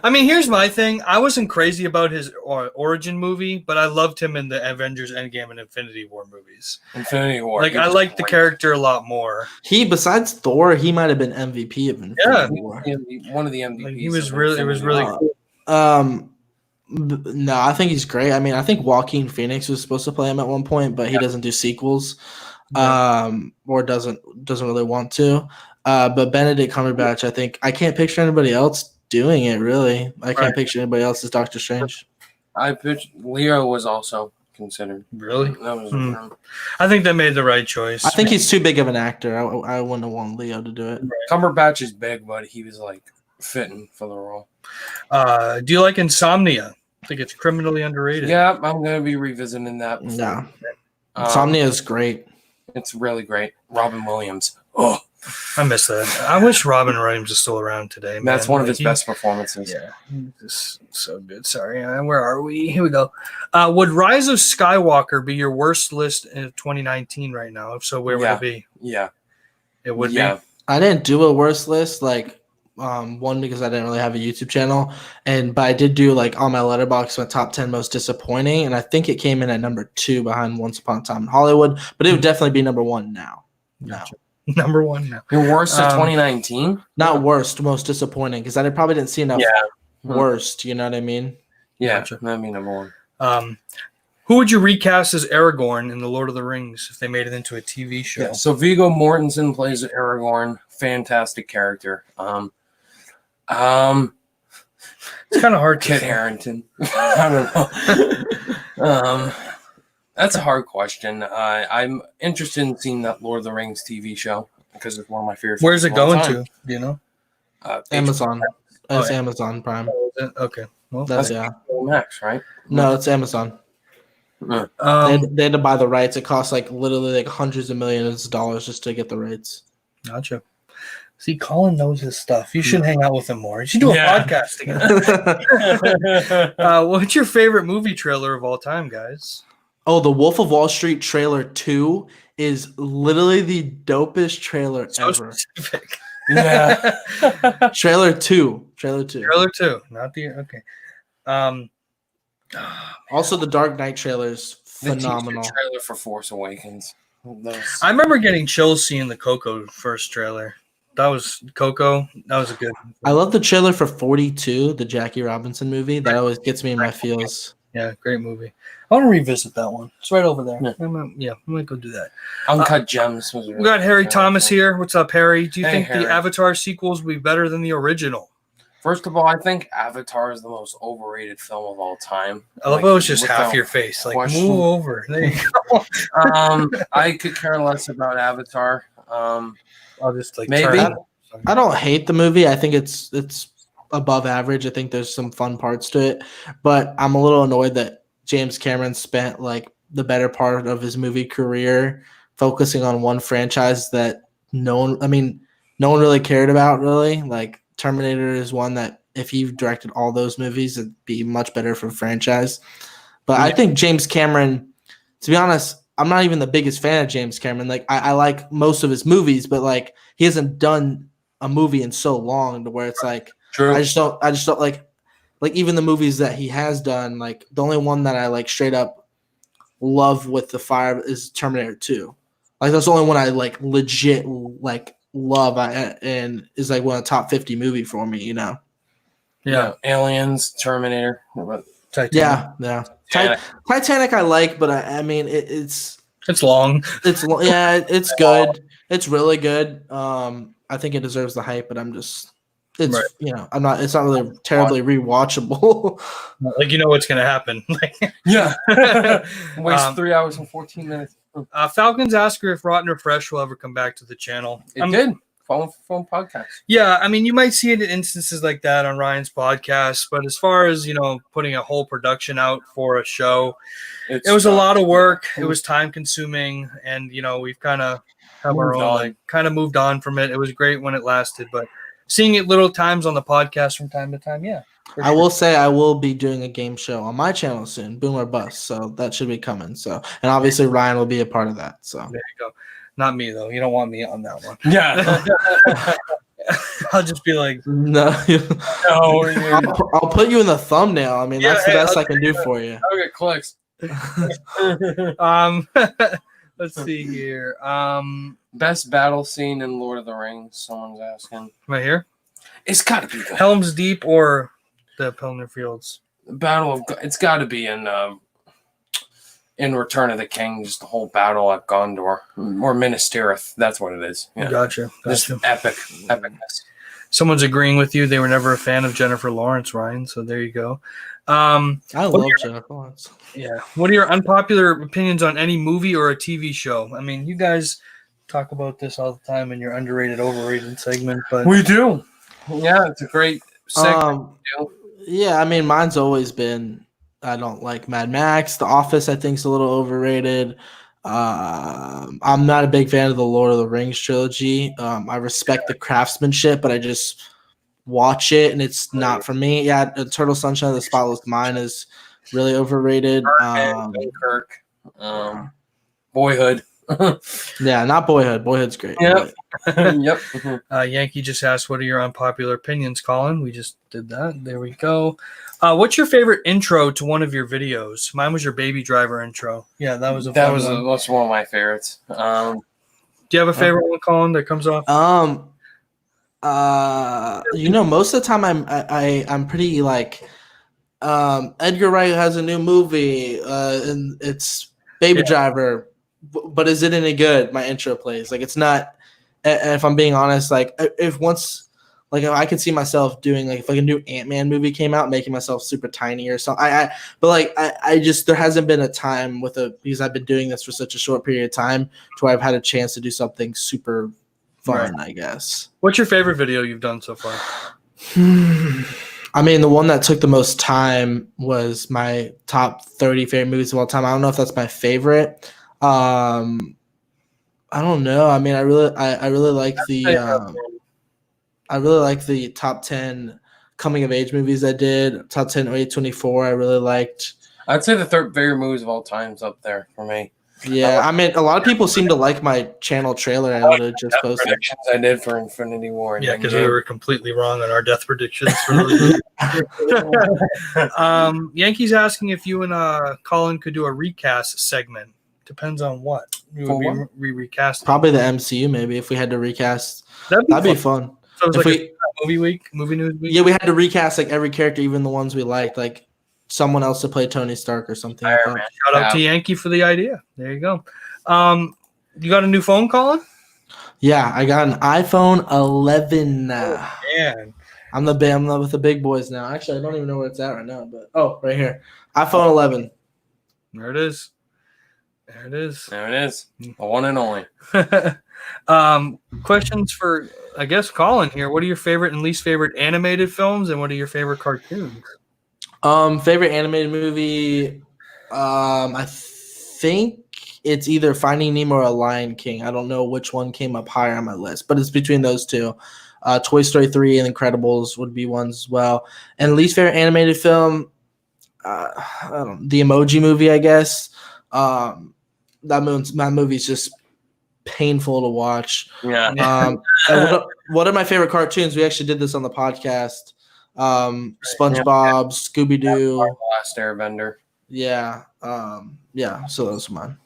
I mean, here's my thing. I wasn't crazy about his origin movie, but I loved him in the Avengers Endgame and Infinity War movies. Infinity War. Like, I liked the character a lot more. Besides Thor, he might have been MVP of Infinity War. One of the MVPs. Like, it was really cool. No, I think he's great. I mean, I think Joaquin Phoenix was supposed to play him at one point, but he doesn't do sequels, or doesn't really want to. But Benedict Cumberbatch, I think I can't picture anybody else doing it, really. I can't picture anybody else as Doctor Strange. Leo was also considered. Really? That was I think they made the right choice. I think he's too big of an actor. I wouldn't have wanted Leo to do it. Cumberbatch is big, but he was like fitting for the role. Do you like Insomnia? I think it's criminally underrated. Yeah, I'm going to be revisiting that. Yeah. Insomnia is great. It's really great. Robin Williams. Oh, I miss that. I wish Robin Williams was still around today. Man. That's one of his best performances. Yeah, he's so good. Sorry, where are we? Here we go. Would Rise of Skywalker be your worst list in 2019 right now? If so, where would it be? Yeah, it would be. I didn't do a worst list, one because I didn't really have a YouTube channel, but I did do on my Letterboxd my top 10 most disappointing, and I think it came in at number 2 behind Once Upon a Time in Hollywood, but it would definitely be number 1 now. Gotcha. Number 1 now. Your worst of 2019? Not worst, most disappointing, because I probably didn't see enough worst, you know what I mean? Yeah, gotcha. That'd be number 1. Who would you recast as Aragorn in The Lord of the Rings if they made it into a TV show? Yeah, so Viggo Mortensen plays Aragorn. Fantastic character. It's kind of hard. Kit Harington. I don't know. That's a hard question. I'm interested in seeing that Lord of the Rings TV show because it's one of my favorites. Where's it going to? Do you know? Amazon. It's Amazon Prime. Okay. Well, that's Max, right? No, it's Amazon. They had to buy the rights. It costs literally hundreds of millions of dollars just to get the rights. Gotcha. See, Collin knows his stuff. You should hang out with him more. You should do a podcast together. What's your favorite movie trailer of all time, guys? Oh, the Wolf of Wall Street trailer 2 is literally the dopest trailer ever. Specific. Yeah. Trailer 2. Not the okay. Also, the Dark Knight trailer is phenomenal. The trailer for Force Awakens. Those. I remember getting chills seeing the Coco first trailer. That was Coco. That was a good. I love the trailer for 42, the Jackie Robinson movie. That always gets me in my feels. Yeah, great movie. I want to revisit that one. It's right over there. Yeah. I might go do that. Uncut Gems. Was We got Harry Thomas here. What's up, Harry? Do you Hey, think Harry. the Avatar sequels will be better than the original? First of all, I think Avatar is the most overrated film of all time. I love how it's just half your face. Like, question. move over. There you go. I could care less about Avatar. I'll just like Maybe. turn. I don't hate the movie. I think it's above average. I think there's some fun parts to it, but I'm a little annoyed that James Cameron spent like the better part of his movie career focusing on one franchise that no one really cared about, really. Like Terminator is one that if he directed all those movies, it'd be much better for franchise. But I think James Cameron, to be honest, I'm not even the biggest fan of James Cameron. Like I like most of his movies, but like he hasn't done a movie in so long to where it's like True. I just don't like even the movies that he has done. Like the only one that I like straight up love with the fire is Terminator 2. Like that's the only one I like legit like love and is like one of the top 50 movie for me. You know? Yeah. Aliens, Terminator. Titanic. Yeah. Titanic I like, but I mean it's long. It's good. It's really good. I think it deserves the hype, but I'm not it's not really terribly rewatchable. Like, you know what's going to happen. Yeah. Waste 3 hours and 14 minutes. Falcons ask her if Rotten or Fresh will ever come back to the channel. It did. Phone podcast. Yeah, I mean, you might see it in instances like that on Ryan's podcast, but as far as, putting a whole production out for a show, it was a lot of work. It was time consuming, and, we've kind of have our own, kind of moved on from it. It was great when it lasted, but seeing it little times on the podcast from time to time, yeah. I will say I will be doing a game show on my channel soon, Boom or Bust, so that should be coming. So, and obviously Ryan will be a part of that. So there you go. Not me though. You don't want me on that one. Yeah. I'll just be like, no. I'll put you in the thumbnail. I mean, that's the best I can do for you. I'll get clicks. Let's see here. Best battle scene in Lord of the Rings. Someone's asking. Right here. It's got to be the Helm's Deep or the Pelennor Fields. It's got to be in Return of the King, just the whole battle at Gondor or Minas Tirith. That's what it is. Yeah. Gotcha. Just epicness. Someone's agreeing with you. They were never a fan of Jennifer Lawrence, Ryan. So there you go. I love Jennifer Lawrence. Yeah. What are your unpopular opinions on any movie or a TV show? I mean, you guys talk about this all the time in your underrated, overrated segment, but we do. Yeah, it's a great segment. Yeah, I mean, mine's always been I don't like Mad Max. The Office, I think, is a little overrated. I'm not a big fan of the Lord of the Rings trilogy. I respect the craftsmanship, but I just watch it, and it's not for me. Yeah, Eternal Sunshine of the Spotless Mind is really overrated. Kirk, Boyhood. Yeah, not Boyhood. Boyhood's great. Yep. Yep. Yankee just asked, what are your unpopular opinions, Collin? We just did that. There we go. What's your favorite intro to one of your videos? Mine was your Baby Driver intro. Yeah, that was that's one of my favorites. Do you have a favorite one, Collin, that comes off? Most of the time I'm pretty like Edgar Wright has a new movie and it's Baby Driver, but is it any good? My intro plays. Like, it's not. And if I'm being honest, like if I could see myself doing, like, if like a new Ant-Man movie came out, making myself super tiny or something. I just, there hasn't been a time because I've been doing this for such a short period of time to where I've had a chance to do something super fun, I guess. What's your favorite video you've done so far? I mean, the one that took the most time was my top 30 favorite movies of all time. I don't know if that's my favorite. I don't know. I mean, I really like the top 10 coming of age movies I did. Top 10 A24 I really liked. I'd say the third favorite movies of all time is up there for me. Yeah, I mean, a lot of people seem to like my channel trailer I would have just posted. Predictions I did for Infinity War. Yeah, because we were completely wrong on our death predictions. Yankee's asking if you and Collin could do a recast segment Depends on what. You For would what? be recasting. Probably the MCU, maybe, if we had to recast. That'd That'd be fun. So it was If like we- a movie news week. Yeah, we had to recast like every character, even the ones we liked, like someone else to play Tony Stark or something like Iron that. Man. Shout out to Yankee for the idea. There you go. You got a new phone, Colin? Yeah, I got an iPhone 11 now. Man. I'm with the big boys now. Actually, I don't even know where it's at right now, but right here, iPhone 11. There it is. There it is. There it is. The one and only. Questions for, I guess, Colin here. What are your favorite and least favorite animated films, and what are your favorite cartoons? Favorite animated movie. I think it's either Finding Nemo or A Lion King. I don't know which one came up higher on my list, but it's between those two. Toy Story 3 and Incredibles would be ones as well. And least favorite animated film, I don't know, the Emoji Movie, I guess. That movie's just painful to watch. Yeah. And one of my favorite cartoons, we actually did this on the podcast. SpongeBob, Scooby-Doo. Last Airbender. Yeah. Yeah. So those are mine.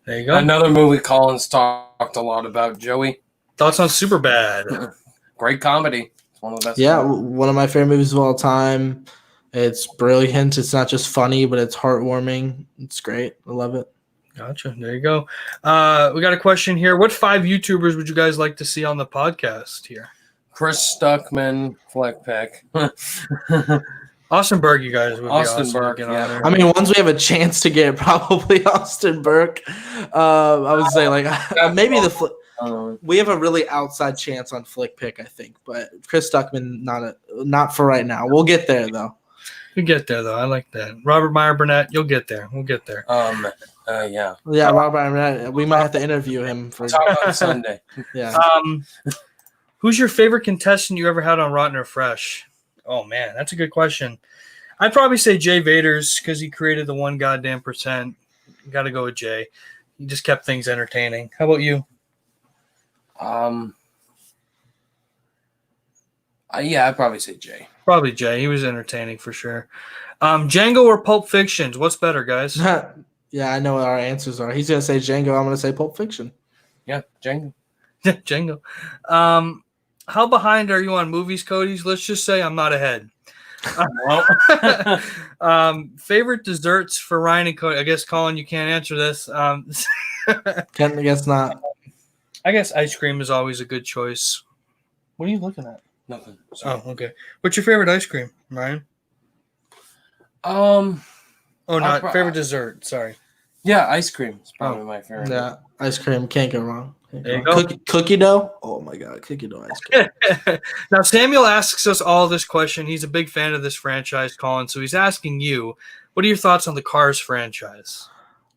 There you go. Another movie Colin's talked a lot about, Joey. Thoughts on Superbad? Great comedy. It's one of the best. Yeah, movies. one of my favorite movies of all time. It's brilliant. It's not just funny, but it's heartwarming. It's great. I love it. Gotcha. There you go. We got a question here. What 5 YouTubers would you guys like to see on the podcast here? Chris Stuckman, Flick Pick. Austin Berg, you guys would Austin be awesome Berg, to get on yeah. there. I mean, once we have a chance to get, probably Austin Burke. I would say like maybe we have a really outside chance on Flick Pick, I think, but Chris Stuckman not for right now. We'll get there though. You get there though. I like that. Robert Meyer Burnett, you'll get there. We'll get there. Yeah. Yeah, Robert. We might have to interview him for. Talk on Sunday. Yeah. Who's your favorite contestant you ever had on Rotten or Fresh? Oh man, that's a good question. I'd probably say Jay Vaders because he created the 1 goddamn %. Got to go with Jay. He just kept things entertaining. How about you? Yeah, I'd probably say Jay. Probably Jay. He was entertaining for sure. Django or Pulp Fiction? What's better, guys? Yeah, I know what our answers are. He's gonna say Django. I'm gonna say Pulp Fiction. Yeah, Django. Django. How behind are you on movies, Cody's? Let's just say I'm not ahead. Favorite desserts for Ryan and Cody? I guess, Colin, you can't answer this. I guess not. I guess ice cream is always a good choice. What are you looking at? Nothing. Sorry. Oh, okay. What's your favorite ice cream, Ryan? Favorite dessert. Sorry. Yeah, ice cream is probably my favorite. Yeah, ice cream can't go wrong. There you go. Cookie dough. Oh my god, cookie dough ice cream. Now, Samuel asks us all this question. He's a big fan of this franchise, Colin. So he's asking you, what are your thoughts on the Cars franchise?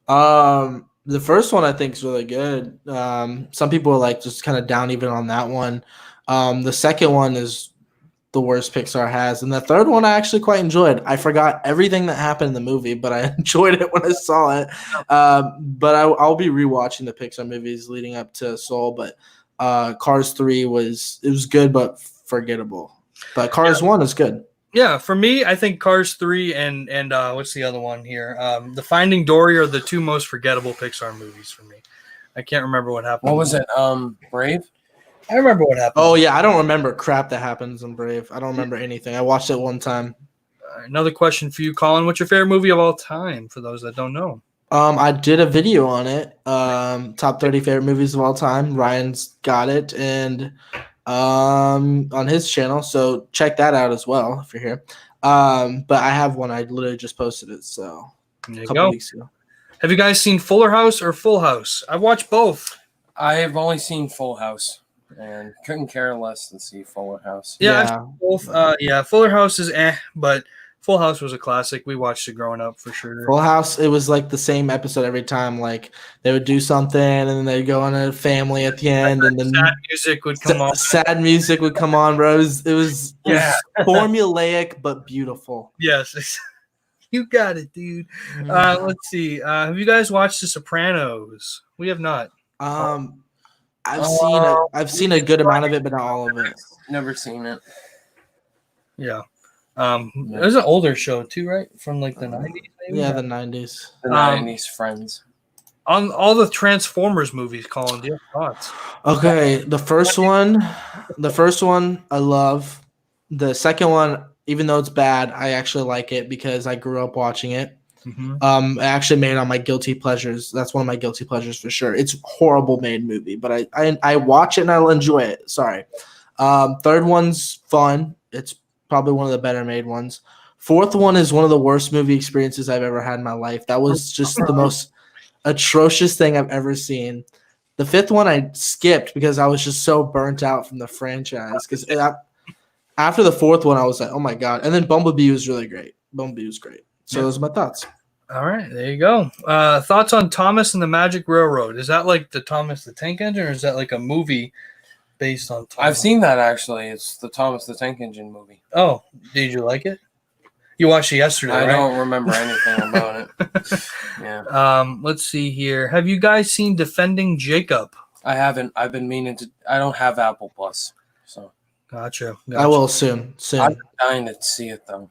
The first one I think is really good. Some people are like just kind of down even on that one. The second one is the worst Pixar has, and the third one I actually quite enjoyed. I forgot everything that happened in the movie, but I enjoyed it when I saw it. But I'll be rewatching the Pixar movies leading up to Soul. But Cars 3 was good but forgettable. But Cars 1 is good. Yeah, for me, I think Cars 3 and what's the other one here? The Finding Dory are the 2 most forgettable Pixar movies for me. I can't remember what happened. What was it? Brave? I remember what happened. Oh yeah, I don't remember crap that happens in Brave. I don't remember anything. I watched it one time. Another question for you, Colin. What's your favorite movie of all time? For those that don't know. I did a video on it. Top 30 favorite movies of all time. Ryan's got it, and on his channel. So check that out as well if you're here. But I have one. I literally just posted it. So There a you couple go. weeks ago. Have you guys seen Fuller House or Full House? I've watched both. I have only seen Full House and couldn't care less than see Fuller House. Yeah, I've seen both. Fuller House is but Full House was a classic. We watched it growing up for sure. Full House, it was like the same episode every time. Like they would do something and then they'd go on a family at the end, and then sad music would come on. Sad music would come on, bro. It was formulaic but beautiful. Yes. You got it, dude. Let's see. Have you guys watched The Sopranos? We have not. I've seen a good amount of it, but not all of it. Never seen it. Yeah. There's an older show too, right? From like the 90s, maybe? Yeah, the 90s. The 90s Friends. On all the Transformers movies, Colin, do you have thoughts? Okay, the first one I love. The second one, even though it's bad, I actually like it because I grew up watching it. Mm-hmm. I actually made it on my guilty pleasures. That's one of my guilty pleasures for sure. It's a horrible made movie, but I watch it and I'll enjoy it. Sorry. Third one's fun. It's probably one of the better made ones. Fourth one is one of the worst movie experiences I've ever had in my life. That was just the most atrocious thing I've ever seen. The fifth one I skipped because I was just so burnt out from the franchise. Because after the fourth one, I was like, oh my God. And then Bumblebee was really great. Bumblebee was great. So those are my thoughts. All right, there you go. Thoughts on Thomas and the Magic Railroad? Is that like the Thomas the Tank Engine, or is that like a movie based on Thomas? I've seen that actually. It's the Thomas the Tank Engine movie. Oh, did you like it? You watched it yesterday, I right? don't remember anything about it. Yeah. Let's see here. Have you guys seen Defending Jacob? I haven't. I've been meaning to. I don't have Apple Plus, so Gotcha. I will soon. I'm dying to see it though.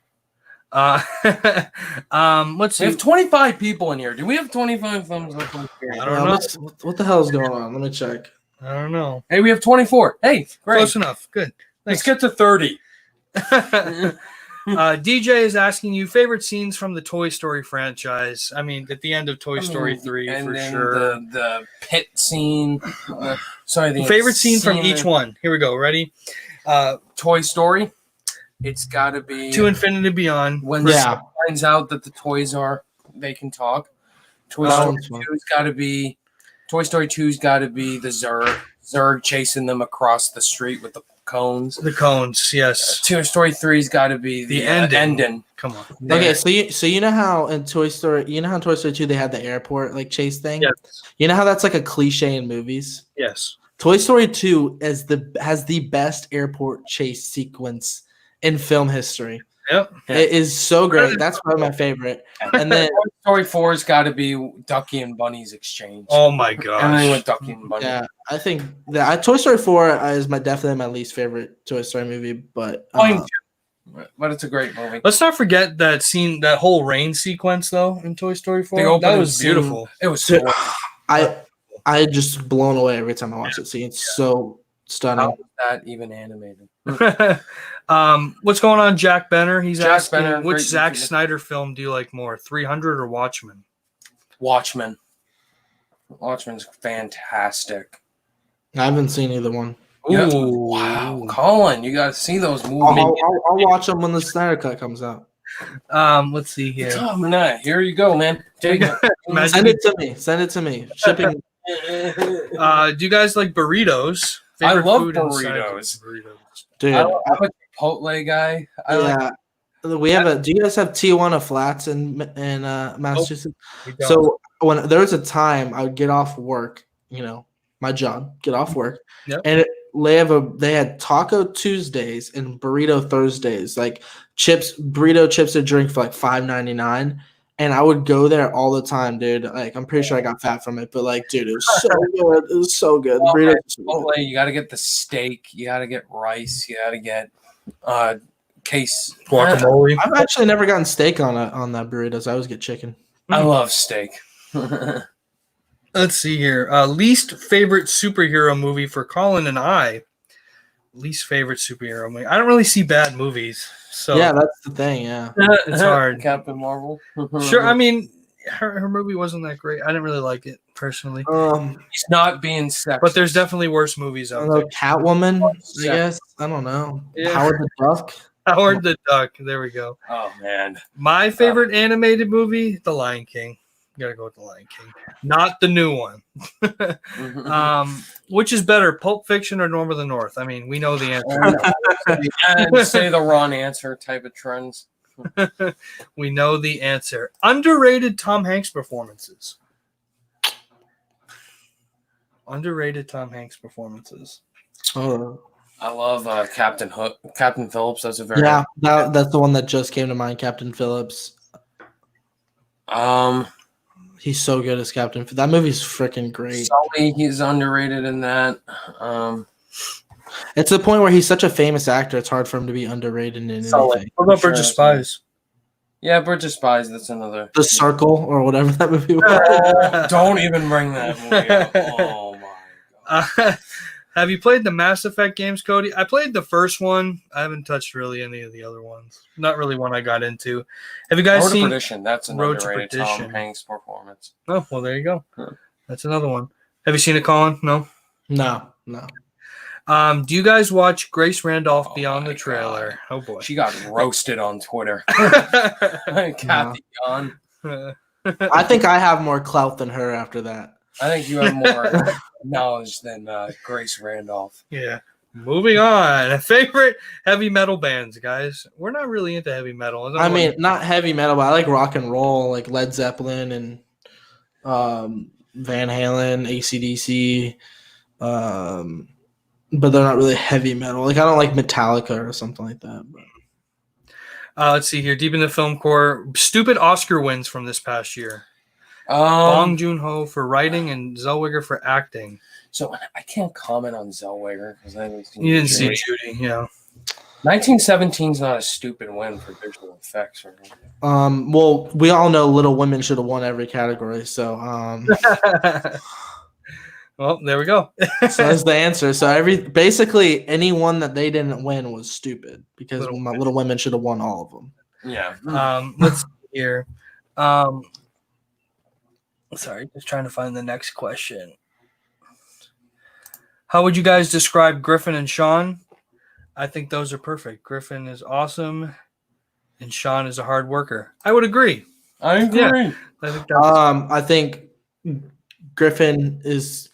Let's see. We have 25 people in here. Do we have 25 thumbs up on here? I don't know. What the hell is going on? Let me check. I don't know. Hey, we have 24. Hey, great. Close enough. Good. Let's get to 30. DJ is asking you favorite scenes from the Toy Story franchise. I mean, at the end of Toy Story 3, and for then sure. The pit scene. The favorite scene from each one. Here we go. Ready? Toy Story. It's got to be To Infinity Beyond. when Sam finds out that the toys they can talk. Toy Story 2's got to be. Toy Story 2's got to be the Zurg chasing them across the street with the cones. The cones, yes. Toy Story 3's got to be the ending. Come on. Okay, so you know how in Toy Story 2 they had the airport like chase thing? Yes. You know how that's like a cliche in movies? Yes. Toy Story 2 has the best airport chase sequence in film history. Yep. It is so great. That's probably my favorite. And then Toy Story 4's got to be Ducky and Bunny's exchange. Oh my gosh. And then with Ducky and Bunny. yeah, I think that Toy Story 4 is definitely my least favorite Toy Story movie, but But it's a great movie. Let's not forget that scene, that whole rain sequence though in Toy Story 4. That was beautiful. It was so I just blown away every time I watch it. See, it's so stunning. How was that even animated? What's going on, Jack Benner? He's Jack asking, Benner, which great Zack movie. Snyder film do you like more, 300 or Watchmen? Watchmen. Watchmen's fantastic. I haven't seen either one. Yeah. Ooh. Wow, Colin, you got to see those movies. I'll watch them when the Snyder Cut comes out. Let's see here. Here you go, man. Take it. Send it to me. Send it to me. Shipping. Do you guys like burritos? I Favorite love food inside burritos. Dude, I'm a Chipotle guy. we have do you guys have Tijuana Flats in Massachusetts? We don't. So when there was a time I would get off work, my job, get off work, Yep. and they had Taco Tuesdays and Burrito Thursdays, like burrito chips and drink for like $5.99, and I would go there all the time, dude. Like I'm pretty sure I got fat from it, but like, dude, it was so good. It was so good. Chipotle, you got to get the steak. You got to get rice. You got to get case Guacamole. I've actually never gotten steak on that burritos. I always get chicken. I love steak. Let's see here. Least favorite superhero movie for Colin and I. Least favorite superhero movie. I don't really see bad movies, so Yeah, that's the thing. Yeah. it's hard. Captain Marvel. Sure, I mean, her movie wasn't that great. I didn't really like it personally, He's not being sexist. but there's definitely worse movies I out don't know, there. Catwoman, I guess. I don't know. Yeah. Howard the Duck. Howard the Duck. There we go. Oh man. My favorite animated movie, The Lion King. Gotta go with The Lion King, not the new one. Which is better, Pulp Fiction or Norm of the North? I mean, we know the answer. And say the wrong answer type of trends. We know the answer. Underrated Tom Hanks performances. Underrated Tom Hanks performances. Oh. I love Captain Phillips. That's a very that's the one that just came to mind. Captain Phillips. He's so good as Captain. That movie's freaking great. Sully, he's underrated in that. It's the point where he's such a famous actor. It's hard for him to be underrated in anything. What about Bridge of Spies? Yeah, Bridge of Spies. That's another. The Circle or whatever that movie was. Don't even bring that movie up. Oh my god. Have you played the Mass Effect games, Cody? I played the first one. I haven't touched really any of the other ones. Not really one I got into. Have you guys Road to seen Perdition? That's an Road to underrated Perdition? Tom Hanks performance. Oh, well, there you go. Huh. That's another one. Have you seen it, Colin? No. No. Do you guys watch Grace Randolph Oh Beyond my the Trailer? God. Oh boy. She got roasted on Twitter. Kathy Yon. I think I have more clout than her after that. I think you have more knowledge than Grace Randolph. Yeah. Moving on. Favorite heavy metal bands, guys. We're not really into heavy metal. I mean, not heavy metal, but I like rock and roll, like Led Zeppelin and Van Halen, AC/DC. But they're not really heavy metal. Like I don't like Metallica or something like that. But. Let's see here. Deep in the film core, stupid Oscar wins from this past year. Bong Joon-ho for writing and Zellweger for acting. So I can't comment on Zellweger because I haven't seen. You didn't see Judy, yeah. 1917 is not a stupid win for visual effects. Or anything. Well, we all know Little Women should have won every category. So, well, there we go. So that's the answer. So basically anyone that they didn't win was stupid because Little Women should have won all of them. Yeah. Let's see here. Sorry, just trying to find the next question. How would you guys describe Griffin and Shawn? I think those are perfect. Griffin is awesome, and Shawn is a hard worker. I would agree. I agree. Yeah, I think Griffin is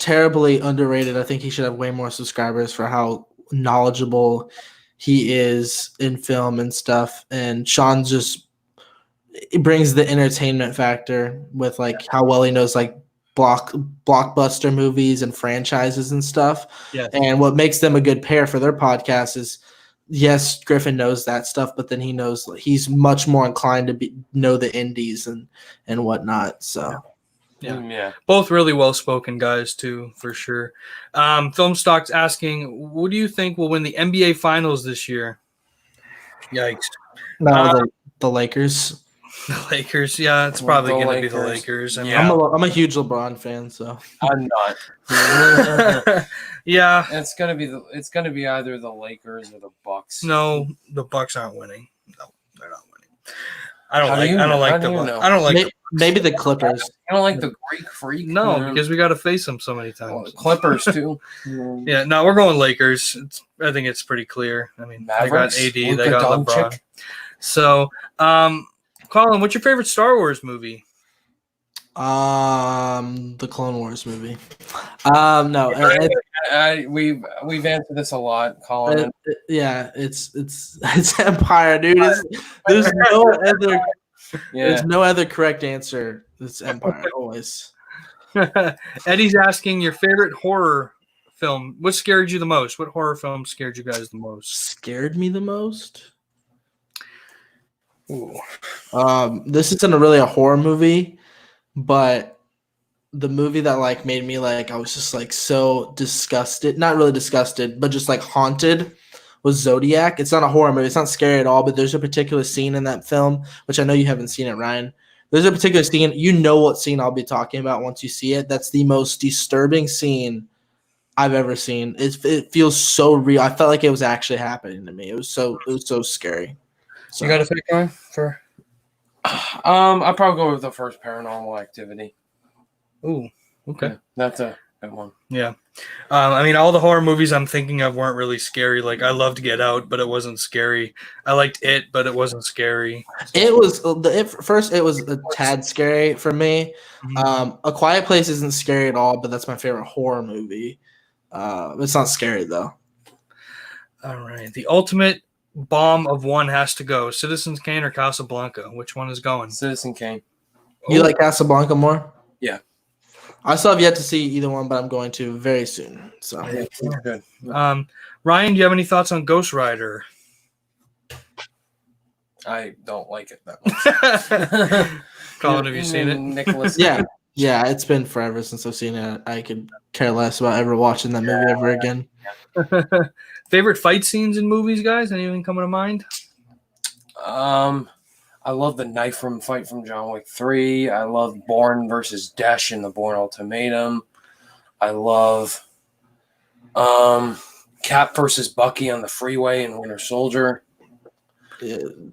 terribly underrated. I think he should have way more subscribers for how knowledgeable he is in film and stuff. And Shawn just brings the entertainment factor with like how well he knows like blockbuster movies and franchises and stuff. Yes. And what makes them a good pair for their podcast is, yes, Griffin knows that stuff, but then he's much more inclined to know the indies and whatnot. So. Yeah. Both really well-spoken guys, too, for sure. Film Stock's asking, what do you think will win the NBA Finals this year? Yikes. No, the Lakers. The Lakers, yeah, it's probably going to be the Lakers. I mean, Yeah. I'm a huge LeBron fan, so. I'm not. Yeah. It's gonna be either the Lakers or the Bucks. No, the Bucks aren't winning. No, they're not winning. I don't like maybe the Clippers. I don't like the Greek Freak. No, because we got to face them so many times. Well, Clippers too. Yeah, no, we're going Lakers. I think it's pretty clear. I mean, Mavericks, they got AD, Luka they got Doncic. LeBron. So, Colin, what's your favorite Star Wars movie? The Clone Wars movie. No, we've answered this a lot, Colin. It's Empire, dude. There's no other correct answer. It's Empire always. Eddie's asking your favorite horror film. What scared you the most? What horror film scared you guys the most? Scared me the most? Ooh. This isn't really a horror movie, but the movie that like made me like I was just like so disgusted, not really disgusted, but just like haunted was Zodiac. It's not a horror movie. It's not scary at all, but there's a particular scene in that film, which I know you haven't seen it, Ryan. There's a particular scene. You know what scene I'll be talking about once you see it. That's the most disturbing scene I've ever seen. It feels so real. I felt like it was actually happening to me. It was so scary. So You got a pick one for? I'll probably go with the first Paranormal Activity. Ooh, okay. Yeah, that's a good one. Yeah. I mean, all the horror movies I'm thinking of weren't really scary. Like, I loved Get Out, but it wasn't scary. I liked It, but it wasn't scary. It was a tad scary for me. A Quiet Place isn't scary at all, but that's my favorite horror movie. It's not scary though. All right. The ultimate bomb of one has to go. Citizen Kane or Casablanca? Which one is going? Citizen Kane. You like Casablanca more? Yeah. I still have yet to see either one, but I'm going to very soon. So Good. Ryan, do you have any thoughts on Ghost Rider? I don't like it that much. Colin, have you seen it? Nicholas. yeah, it's been forever since I've seen it. I could care less about ever watching that movie ever again. Favorite fight scenes in movies, guys? Anything coming to mind? I love the knife room fight from John Wick 3. I love Bourne versus Dash in the Bourne Ultimatum. I love Cap versus Bucky on the freeway in Winter Soldier.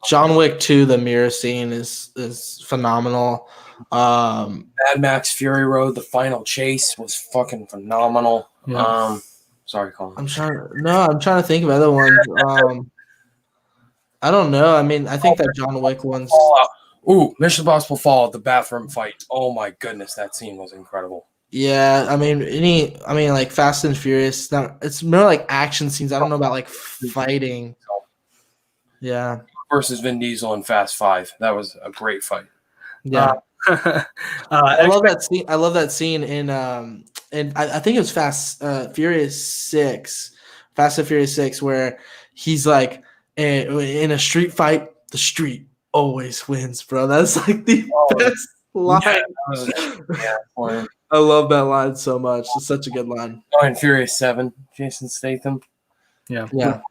John Wick 2, the mirror scene is phenomenal. Mad Max Fury Road, the final chase was fucking phenomenal. Yeah. Sorry, Colin. I'm trying to think of other ones. I don't know. I mean, I think that John Wick one's. Fallout. Ooh, Mission Impossible Fallout, the bathroom fight. Oh my goodness, that scene was incredible. Yeah, I mean, like Fast and Furious. It's more like action scenes. I don't know about like fighting. Yeah. Versus Vin Diesel in Fast 5. That was a great fight. Yeah. I love that scene. I love that scene in and I think it was Fast and Furious 6, where he's like in a street fight, the street always wins, bro. That's like the best line. Yeah, I love that line so much. It's such a good line. Oh, and Furious 7, Jason Statham. Yeah. Yeah.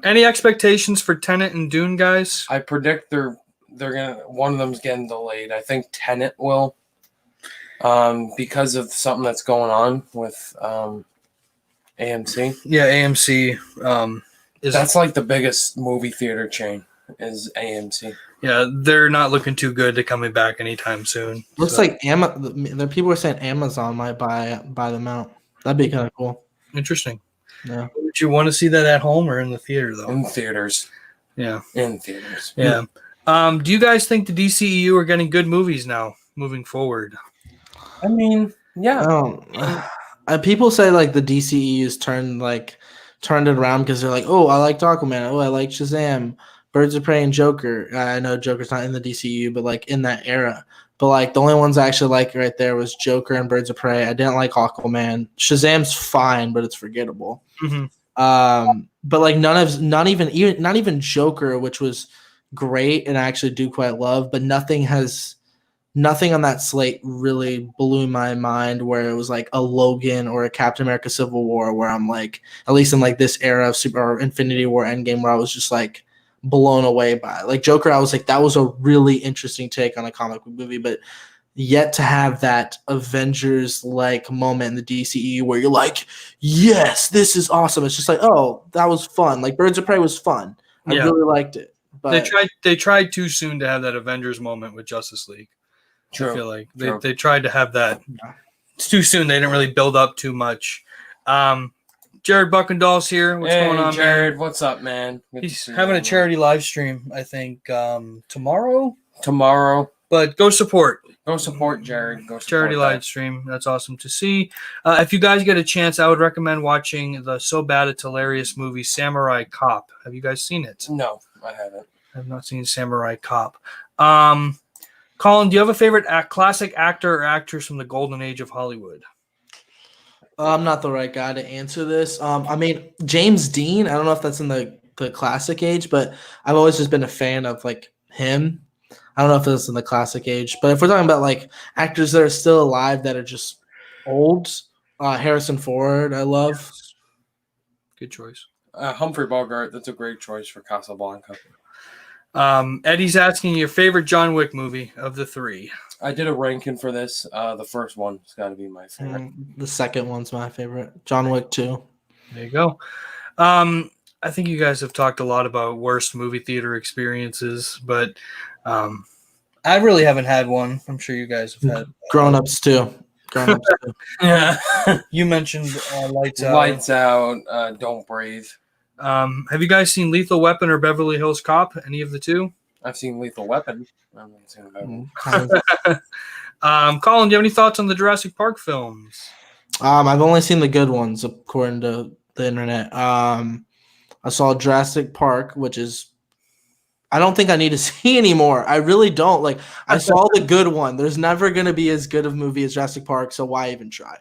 Any expectations for Tenet and Dune, guys? I predict they're gonna, one of them's getting delayed. I think Tenet will, because of something that's going on with AMC. Yeah, AMC That's like the biggest movie theater chain is AMC. Yeah, they're not looking too good to coming back anytime soon. Looks like the people are saying Amazon might buy them out. That'd be kind of cool. Interesting. Yeah. Would you want to see that at home or in the theater though? In theaters. Yeah. In theaters. Yeah. Do you guys think the DCEU are getting good movies now moving forward? I mean, yeah. People say like the DCEU's turned it around because they're like, oh, I like Aquaman. Oh, I like Shazam, Birds of Prey, and Joker. I know Joker's not in the DCEU, but like in that era. But like the only ones I actually liked right there was Joker and Birds of Prey. I didn't like Aquaman. Shazam's fine, but it's forgettable. Mm-hmm. But like not even Joker, which was great and I actually do quite love, but nothing on that slate really blew my mind where it was like a Logan or a Captain America Civil War where I'm like, at least in like this era of or Infinity War Endgame where I was just like blown away by it. Like Joker, I was like, that was a really interesting take on a comic book movie, but yet to have that Avengers like moment in the DCEU where you're like, yes, this is awesome. It's just like, oh, that was fun. Like Birds of Prey was fun. I really liked it. But they tried too soon to have that Avengers moment with Justice League. True. I feel like they tried to have that. It's too soon. They didn't really build up too much. Jared Buckendall's here. What's going on, Jared? man? What's up, man? Good He's having a charity live stream, I think, tomorrow. But go support. Go support Jared. Go support charity live stream. That's awesome to see. If you guys get a chance, I would recommend watching the So Bad It's Hilarious movie Samurai Cop. Have you guys seen it? No, I haven't. I've not seen Samurai Cop. Collin, do you have a favorite classic actor or actress from the golden age of Hollywood? I'm not the right guy to answer this. I mean, James Dean, I don't know if that's in the classic age, but I've always just been a fan of like him. I don't know if that's in the classic age, but if we're talking about like actors that are still alive that are just old, Harrison Ford, I love. Good choice. Humphrey Bogart, that's a great choice for Casablanca. Eddie's asking your favorite John Wick movie of the three. I did a ranking for this. The first one's got to be my favorite. The second one's my favorite. John Wick 2. There you go. I think you guys have talked a lot about worst movie theater experiences, but I really haven't had one. I'm sure you guys have had. Grown-ups too. Yeah. You mentioned Lights Out. Lights Out, Don't Breathe. Have you guys seen Lethal Weapon or Beverly Hills Cop? Any of the two? I've seen Lethal Weapon. I haven't seen Beverly. Collin, do you have any thoughts on the Jurassic Park films? I've only seen the good ones according to the internet. I saw Jurassic Park, which is I don't think I need to see anymore. I really don't. Like I saw the good one. There's never gonna be as good of a movie as Jurassic Park, so why even try?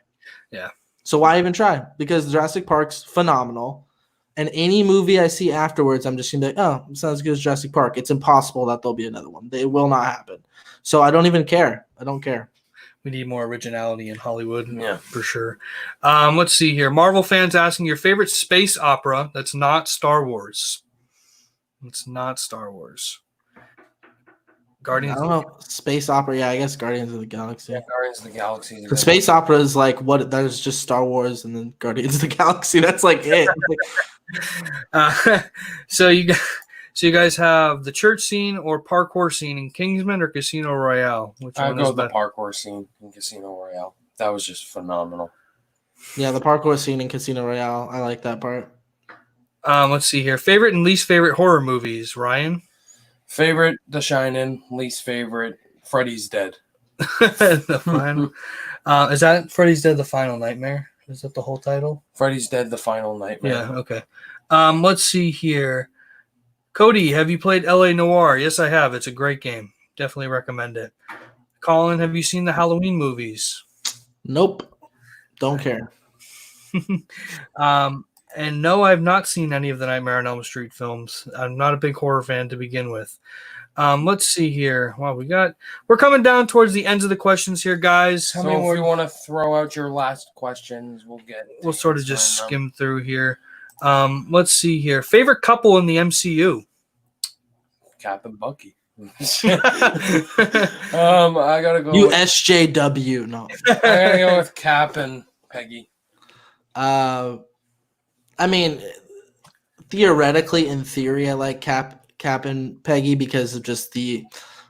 Yeah. So why even try? Because Jurassic Park's phenomenal. And any movie I see afterwards, I'm just gonna be like, oh, it's not as good as Jurassic Park. It's impossible that there'll be another one. It will not happen. So I don't even care. I don't care. We need more originality in Hollywood. Yeah, for sure. Let's see here. Marvel fans asking your favorite space opera that's not Star Wars. It's not Star Wars. I Guardians. don't know. Space opera. Yeah, I guess Guardians of the Galaxy. Yeah, Guardians of the Galaxy. is a The good space opera is like what? There's just Star Wars and then Guardians of the Galaxy. That's like it. Uh, so you guys, so you guys have the church scene or parkour scene in Kingsman or Casino Royale? Which I'll one go is with the better? parkour scene in Casino Royale. That was just phenomenal. Yeah, the parkour scene in Casino Royale. I like that part. Let's see here. Favorite and least favorite horror movies, Ryan. Favorite, The Shining. Least favorite, Freddy's Dead. The final. Is that Freddy's Dead: The Final Nightmare? Is that the whole title? Freddy's Dead, The Final Nightmare. Yeah. Okay. Let's see here. Cody, have you played LA Noire? Yes, I have. It's a great game. Definitely recommend it. Colin, have you seen the Halloween movies? Nope. Don't care. And no, I've not seen any of the Nightmare on Elm Street films. I'm not a big horror fan to begin with. Let's see here. Well, we're coming down towards the ends of the questions here, guys. How So many if more? you want to throw out your last questions, we'll Sort of just answer them. skim through here. Let's see here. Favorite couple in the MCU? Cap and Bucky. I gotta go. You with, SJW. No. I gotta go with Cap and Peggy. I mean, theoretically, in theory, I like Cap and Peggy because of just the,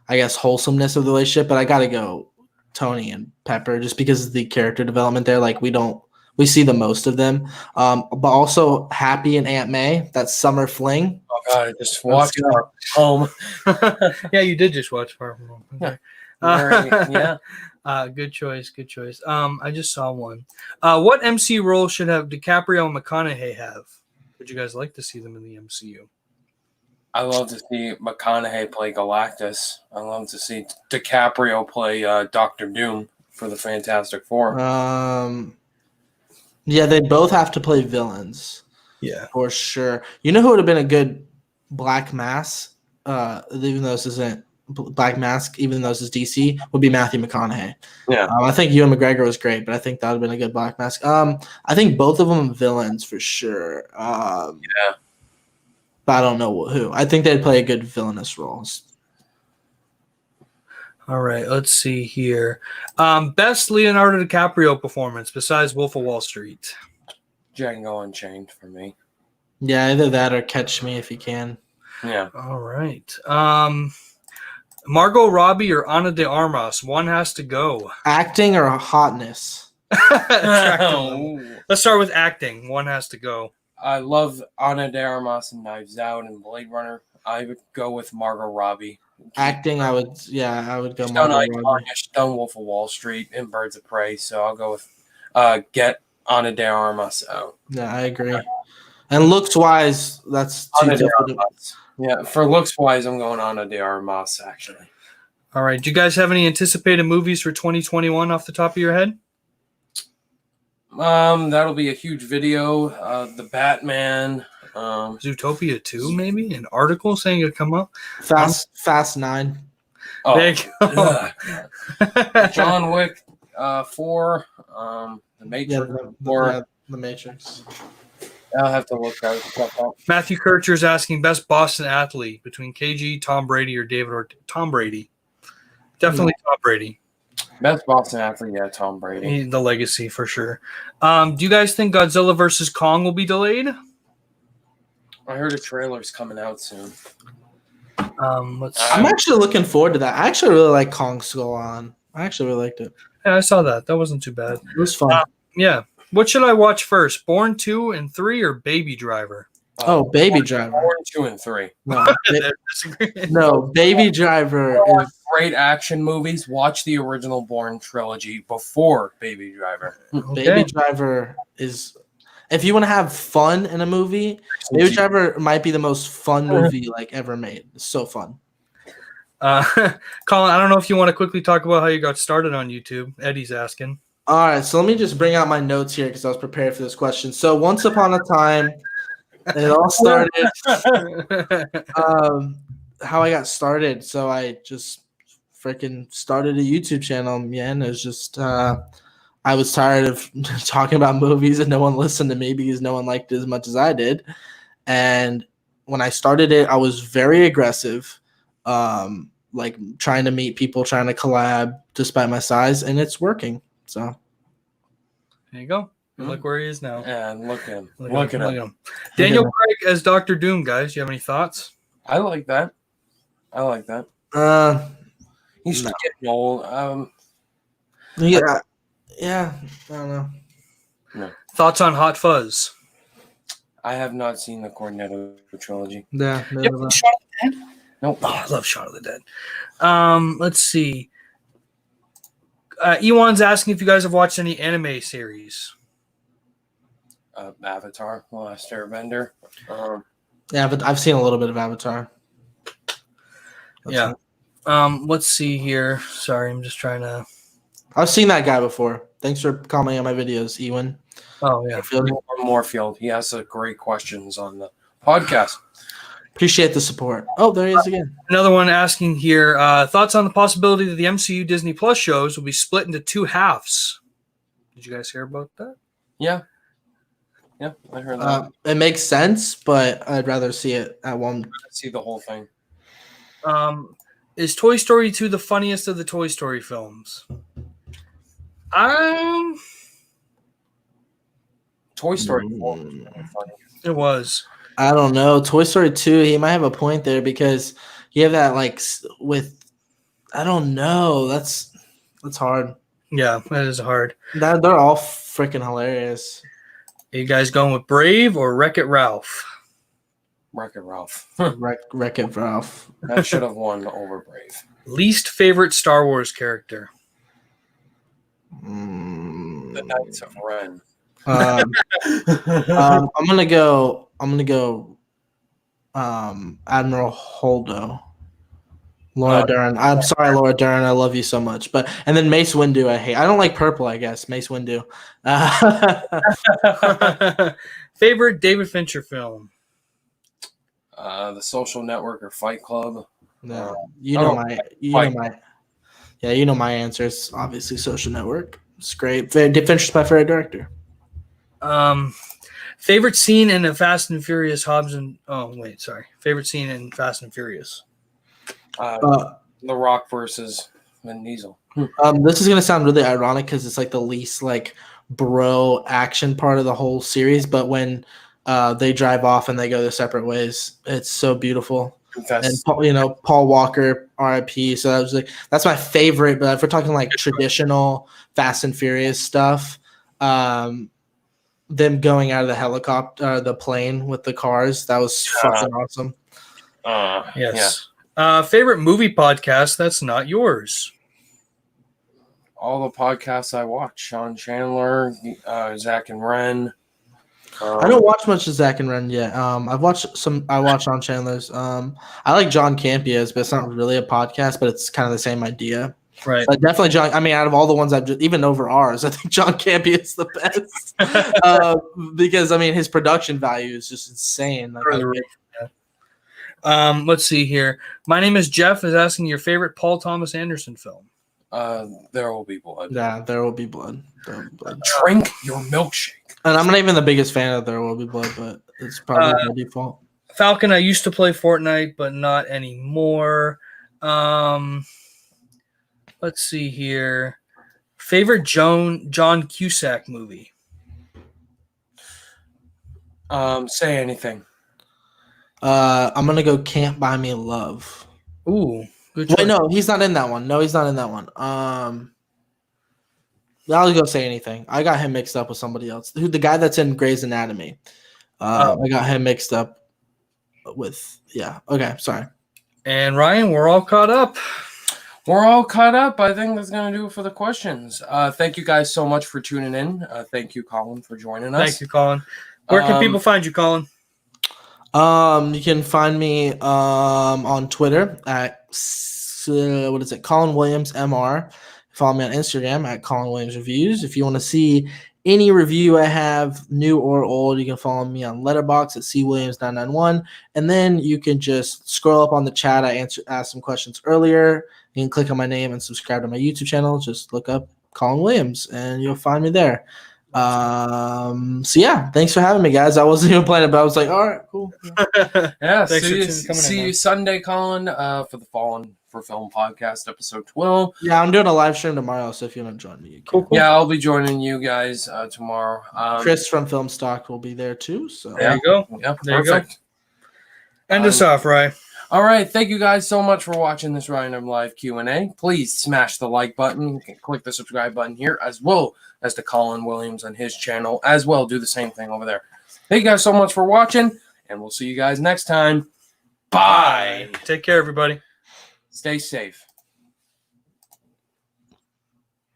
I guess, wholesomeness of the relationship. But I gotta go Tony and Pepper just because of the character development there. Like we see the most of them. But also Happy and Aunt May. That summer fling. Oh God, I just watched our home. Yeah, you did just watch Far From Home. Okay. Yeah. Good choice. Good choice. I just saw one. What MC role should have DiCaprio and McConaughey have? Would you guys like to see them in the MCU? I love to see McConaughey play Galactus. I love to see DiCaprio play Doctor Doom for the Fantastic Four. Yeah, they both have to play villains. Yeah. For sure. You know who would have been a good Black Mass, even though this isn't Black Mask, even though this is DC, would be Matthew McConaughey. Yeah. I think Ewan McGregor was great, but I think that would have been a good Black Mask. I think both of them villains for sure. Yeah. But I don't know who. I think they'd play a good villainous roles. All right, let's see here. Best Leonardo DiCaprio performance besides Wolf of Wall Street. Django Unchained for me. Yeah, either that or Catch Me If You Can. Yeah. All right. Margot Robbie or Ana de Armas? One has to go. Acting or hotness? Attractive. Let's start with acting. One has to go. I love Ana de Armas and Knives Out and Blade Runner. I would go with Margot Robbie. Acting, I would go She's done Margot Robbie. She's done Wolf of Wall Street and Birds of Prey, so I'll go with get Ana de Armas out. Yeah, I agree. And looks-wise, that's too Ana de different. Armas. Yeah, for looks-wise, I'm going Ana de Armas, actually. All right. Do you guys have any anticipated movies for 2021 off the top of your head? That'll be a huge video. The Batman. Zootopia 2, maybe? An article saying it'd come up? Fast 9. Oh, There you go. John Wick 4. The Matrix 4. The Matrix. I'll have to look out. Matthew Kircher's asking best Boston athlete between KG, Tom Brady, or David or Tom Brady. Definitely Tom Brady. Best Boston athlete, yeah, Tom Brady. The legacy for sure. Do you guys think Godzilla vs. Kong will be delayed? I heard a trailer's coming out soon. Let's see. I'm actually looking forward to that. I actually really like Kong Skull On. I actually really liked it. Yeah, I saw that. That wasn't too bad. It was fun. Yeah. What should I watch first? Born 2 and 3 or Baby Driver? Baby Driver. Born 2 and 3. No, Baby Driver is Great action movies. Watch the original Bourne trilogy before Baby Driver. Baby Driver is. If you want to have fun in a movie, Baby Driver might be the most fun movie like ever made. It's so fun. Colin, I don't know if you want to quickly talk about how you got started on YouTube. Eddie's asking. All right, so let me just bring out my notes here because I was prepared for this question. So once upon a time, it all started. How I got started. So I just freaking started a YouTube channel. Man, it was just I was tired of talking about movies and no one listened to me because no one liked it as much as I did. And when I started it, I was very aggressive. like trying to meet people, trying to collab despite my size, and it's working. So There you go. Look where he is now. And look at him. Look at him. Daniel Craig as Dr. Doom, guys. Do you have any thoughts? I like that. He's No. getting old. Yeah, I don't know. No. Thoughts on Hot Fuzz? I have not seen the Cornetto trilogy. Yeah, Yep. Shaun of the Dead? Nope. Oh, I love Shaun of the Dead. Let's see. Ewan's asking if you guys have watched any anime series. Avatar, The Last Airbender. Yeah, but I've seen a little bit of Avatar. Yeah. Let's see here. Sorry, I'm just trying to. I've seen that guy before. Thanks for commenting on my videos, Ewan. Oh yeah, Moorfield. He has great questions on the podcast. Appreciate the support. Oh, there he is again. Another one asking here. Thoughts on the possibility that the MCU Disney Plus shows will be split into two halves? Did you guys hear about that? Yeah, I heard that. It makes sense, but I'd rather see it at one. See the whole thing. Is Toy Story 2 the funniest of the Toy Story films? Toy Story 4 was really funny. It was. I don't know. Toy Story 2, he might have a point there because you have that like with. I don't know. That's hard. Yeah, that is hard. They're all freaking hilarious. Are you guys going with Brave or Wreck-It Ralph? Wreck-It Ralph. Wreck-It Ralph. That should have won over Brave. Least favorite Star Wars character? The Knights of Ren. I'm gonna go. Admiral Holdo. Laura Dern. I'm sorry, Laura Dern. I love you so much. And then Mace Windu. I hate. I don't like purple. I guess Mace Windu. Favorite David Fincher film? The Social Network or Fight Club. No, you know my answer. It's obviously Social Network. It's great. Fincher's my favorite director. Favorite scene in the Fast and Furious Favorite scene in Fast and Furious? The Rock versus Vin Diesel. This is gonna sound really ironic because it's like the least like bro action part of the whole series, but when they drive off and they go their separate ways, it's so beautiful. And Paul Walker, RIP. So that's my favorite. But if we're talking like traditional Fast and Furious stuff, them going out of the helicopter, the plane with the cars, that was fucking awesome. Yes. Yeah. Favorite movie podcast that's not yours? All the podcasts I watch: Sean Chandler, Zach and Ren. I don't watch much of Zach and Ren yet. I've watched some. I watch Sean Chandler's. I like John Campia's, but it's not really a podcast. But it's kind of the same idea. Right. Definitely John. I mean, out of all the ones I've even over ours, I think John Campia is the best because I mean his production value is just insane. Let's see here. My name is Jeff. Is asking your favorite Paul Thomas Anderson film. There Will Be Blood. Yeah, There Will Be Blood. Drink your milkshake. And I'm not even the biggest fan of There Will Be Blood, but it's probably by default. Falcon, I used to play Fortnite, but not anymore. Let's see here. Favorite John Cusack movie? Say Anything. I'm gonna go Can't Buy Me Love. Ooh, good choice. Wait, no, he's not in that one. I'll go Say Anything. I got him mixed up with somebody else. The guy that's in Grey's Anatomy. I got him mixed up with. Yeah. Okay. Sorry. And Ryan, we're all caught up. I think that's going to do it for the questions. Thank you guys so much for tuning in. Thank you, Collin, for joining us. Thank you, Collin. Where can people find you, Collin? You can find me on Twitter at Collin Williams MR. Follow me on Instagram at Collin Williams Reviews. If you want to see any review I have, new or old, you can follow me on Letterboxd at CWilliams991. And then you can just scroll up on the chat. I asked some questions earlier. You can click on my name and subscribe to my YouTube channel. Just look up Collin Williams and you'll find me there. So yeah, thanks for having me, guys. I wasn't even planning, but I was like, all right, cool. Yeah, Thanks see you Sunday, Collin, for the Fallen for Film Podcast episode 12. Yeah, I'm doing a live stream tomorrow, so if you want to join me, you can. Cool. Yeah, I'll be joining you guys tomorrow. Chris from Film Stock will be there too. So There you go. Yeah, There you go. perfect. End us off, Ryan. All right, thank you guys so much for watching this Random Live Q&A. Please smash the like button. You can click the subscribe button here, as well as to Collin Williams on his channel, as well. Do the same thing over there. Thank you guys so much for watching, and we'll see you guys next time. Bye. Take care, everybody. Stay safe.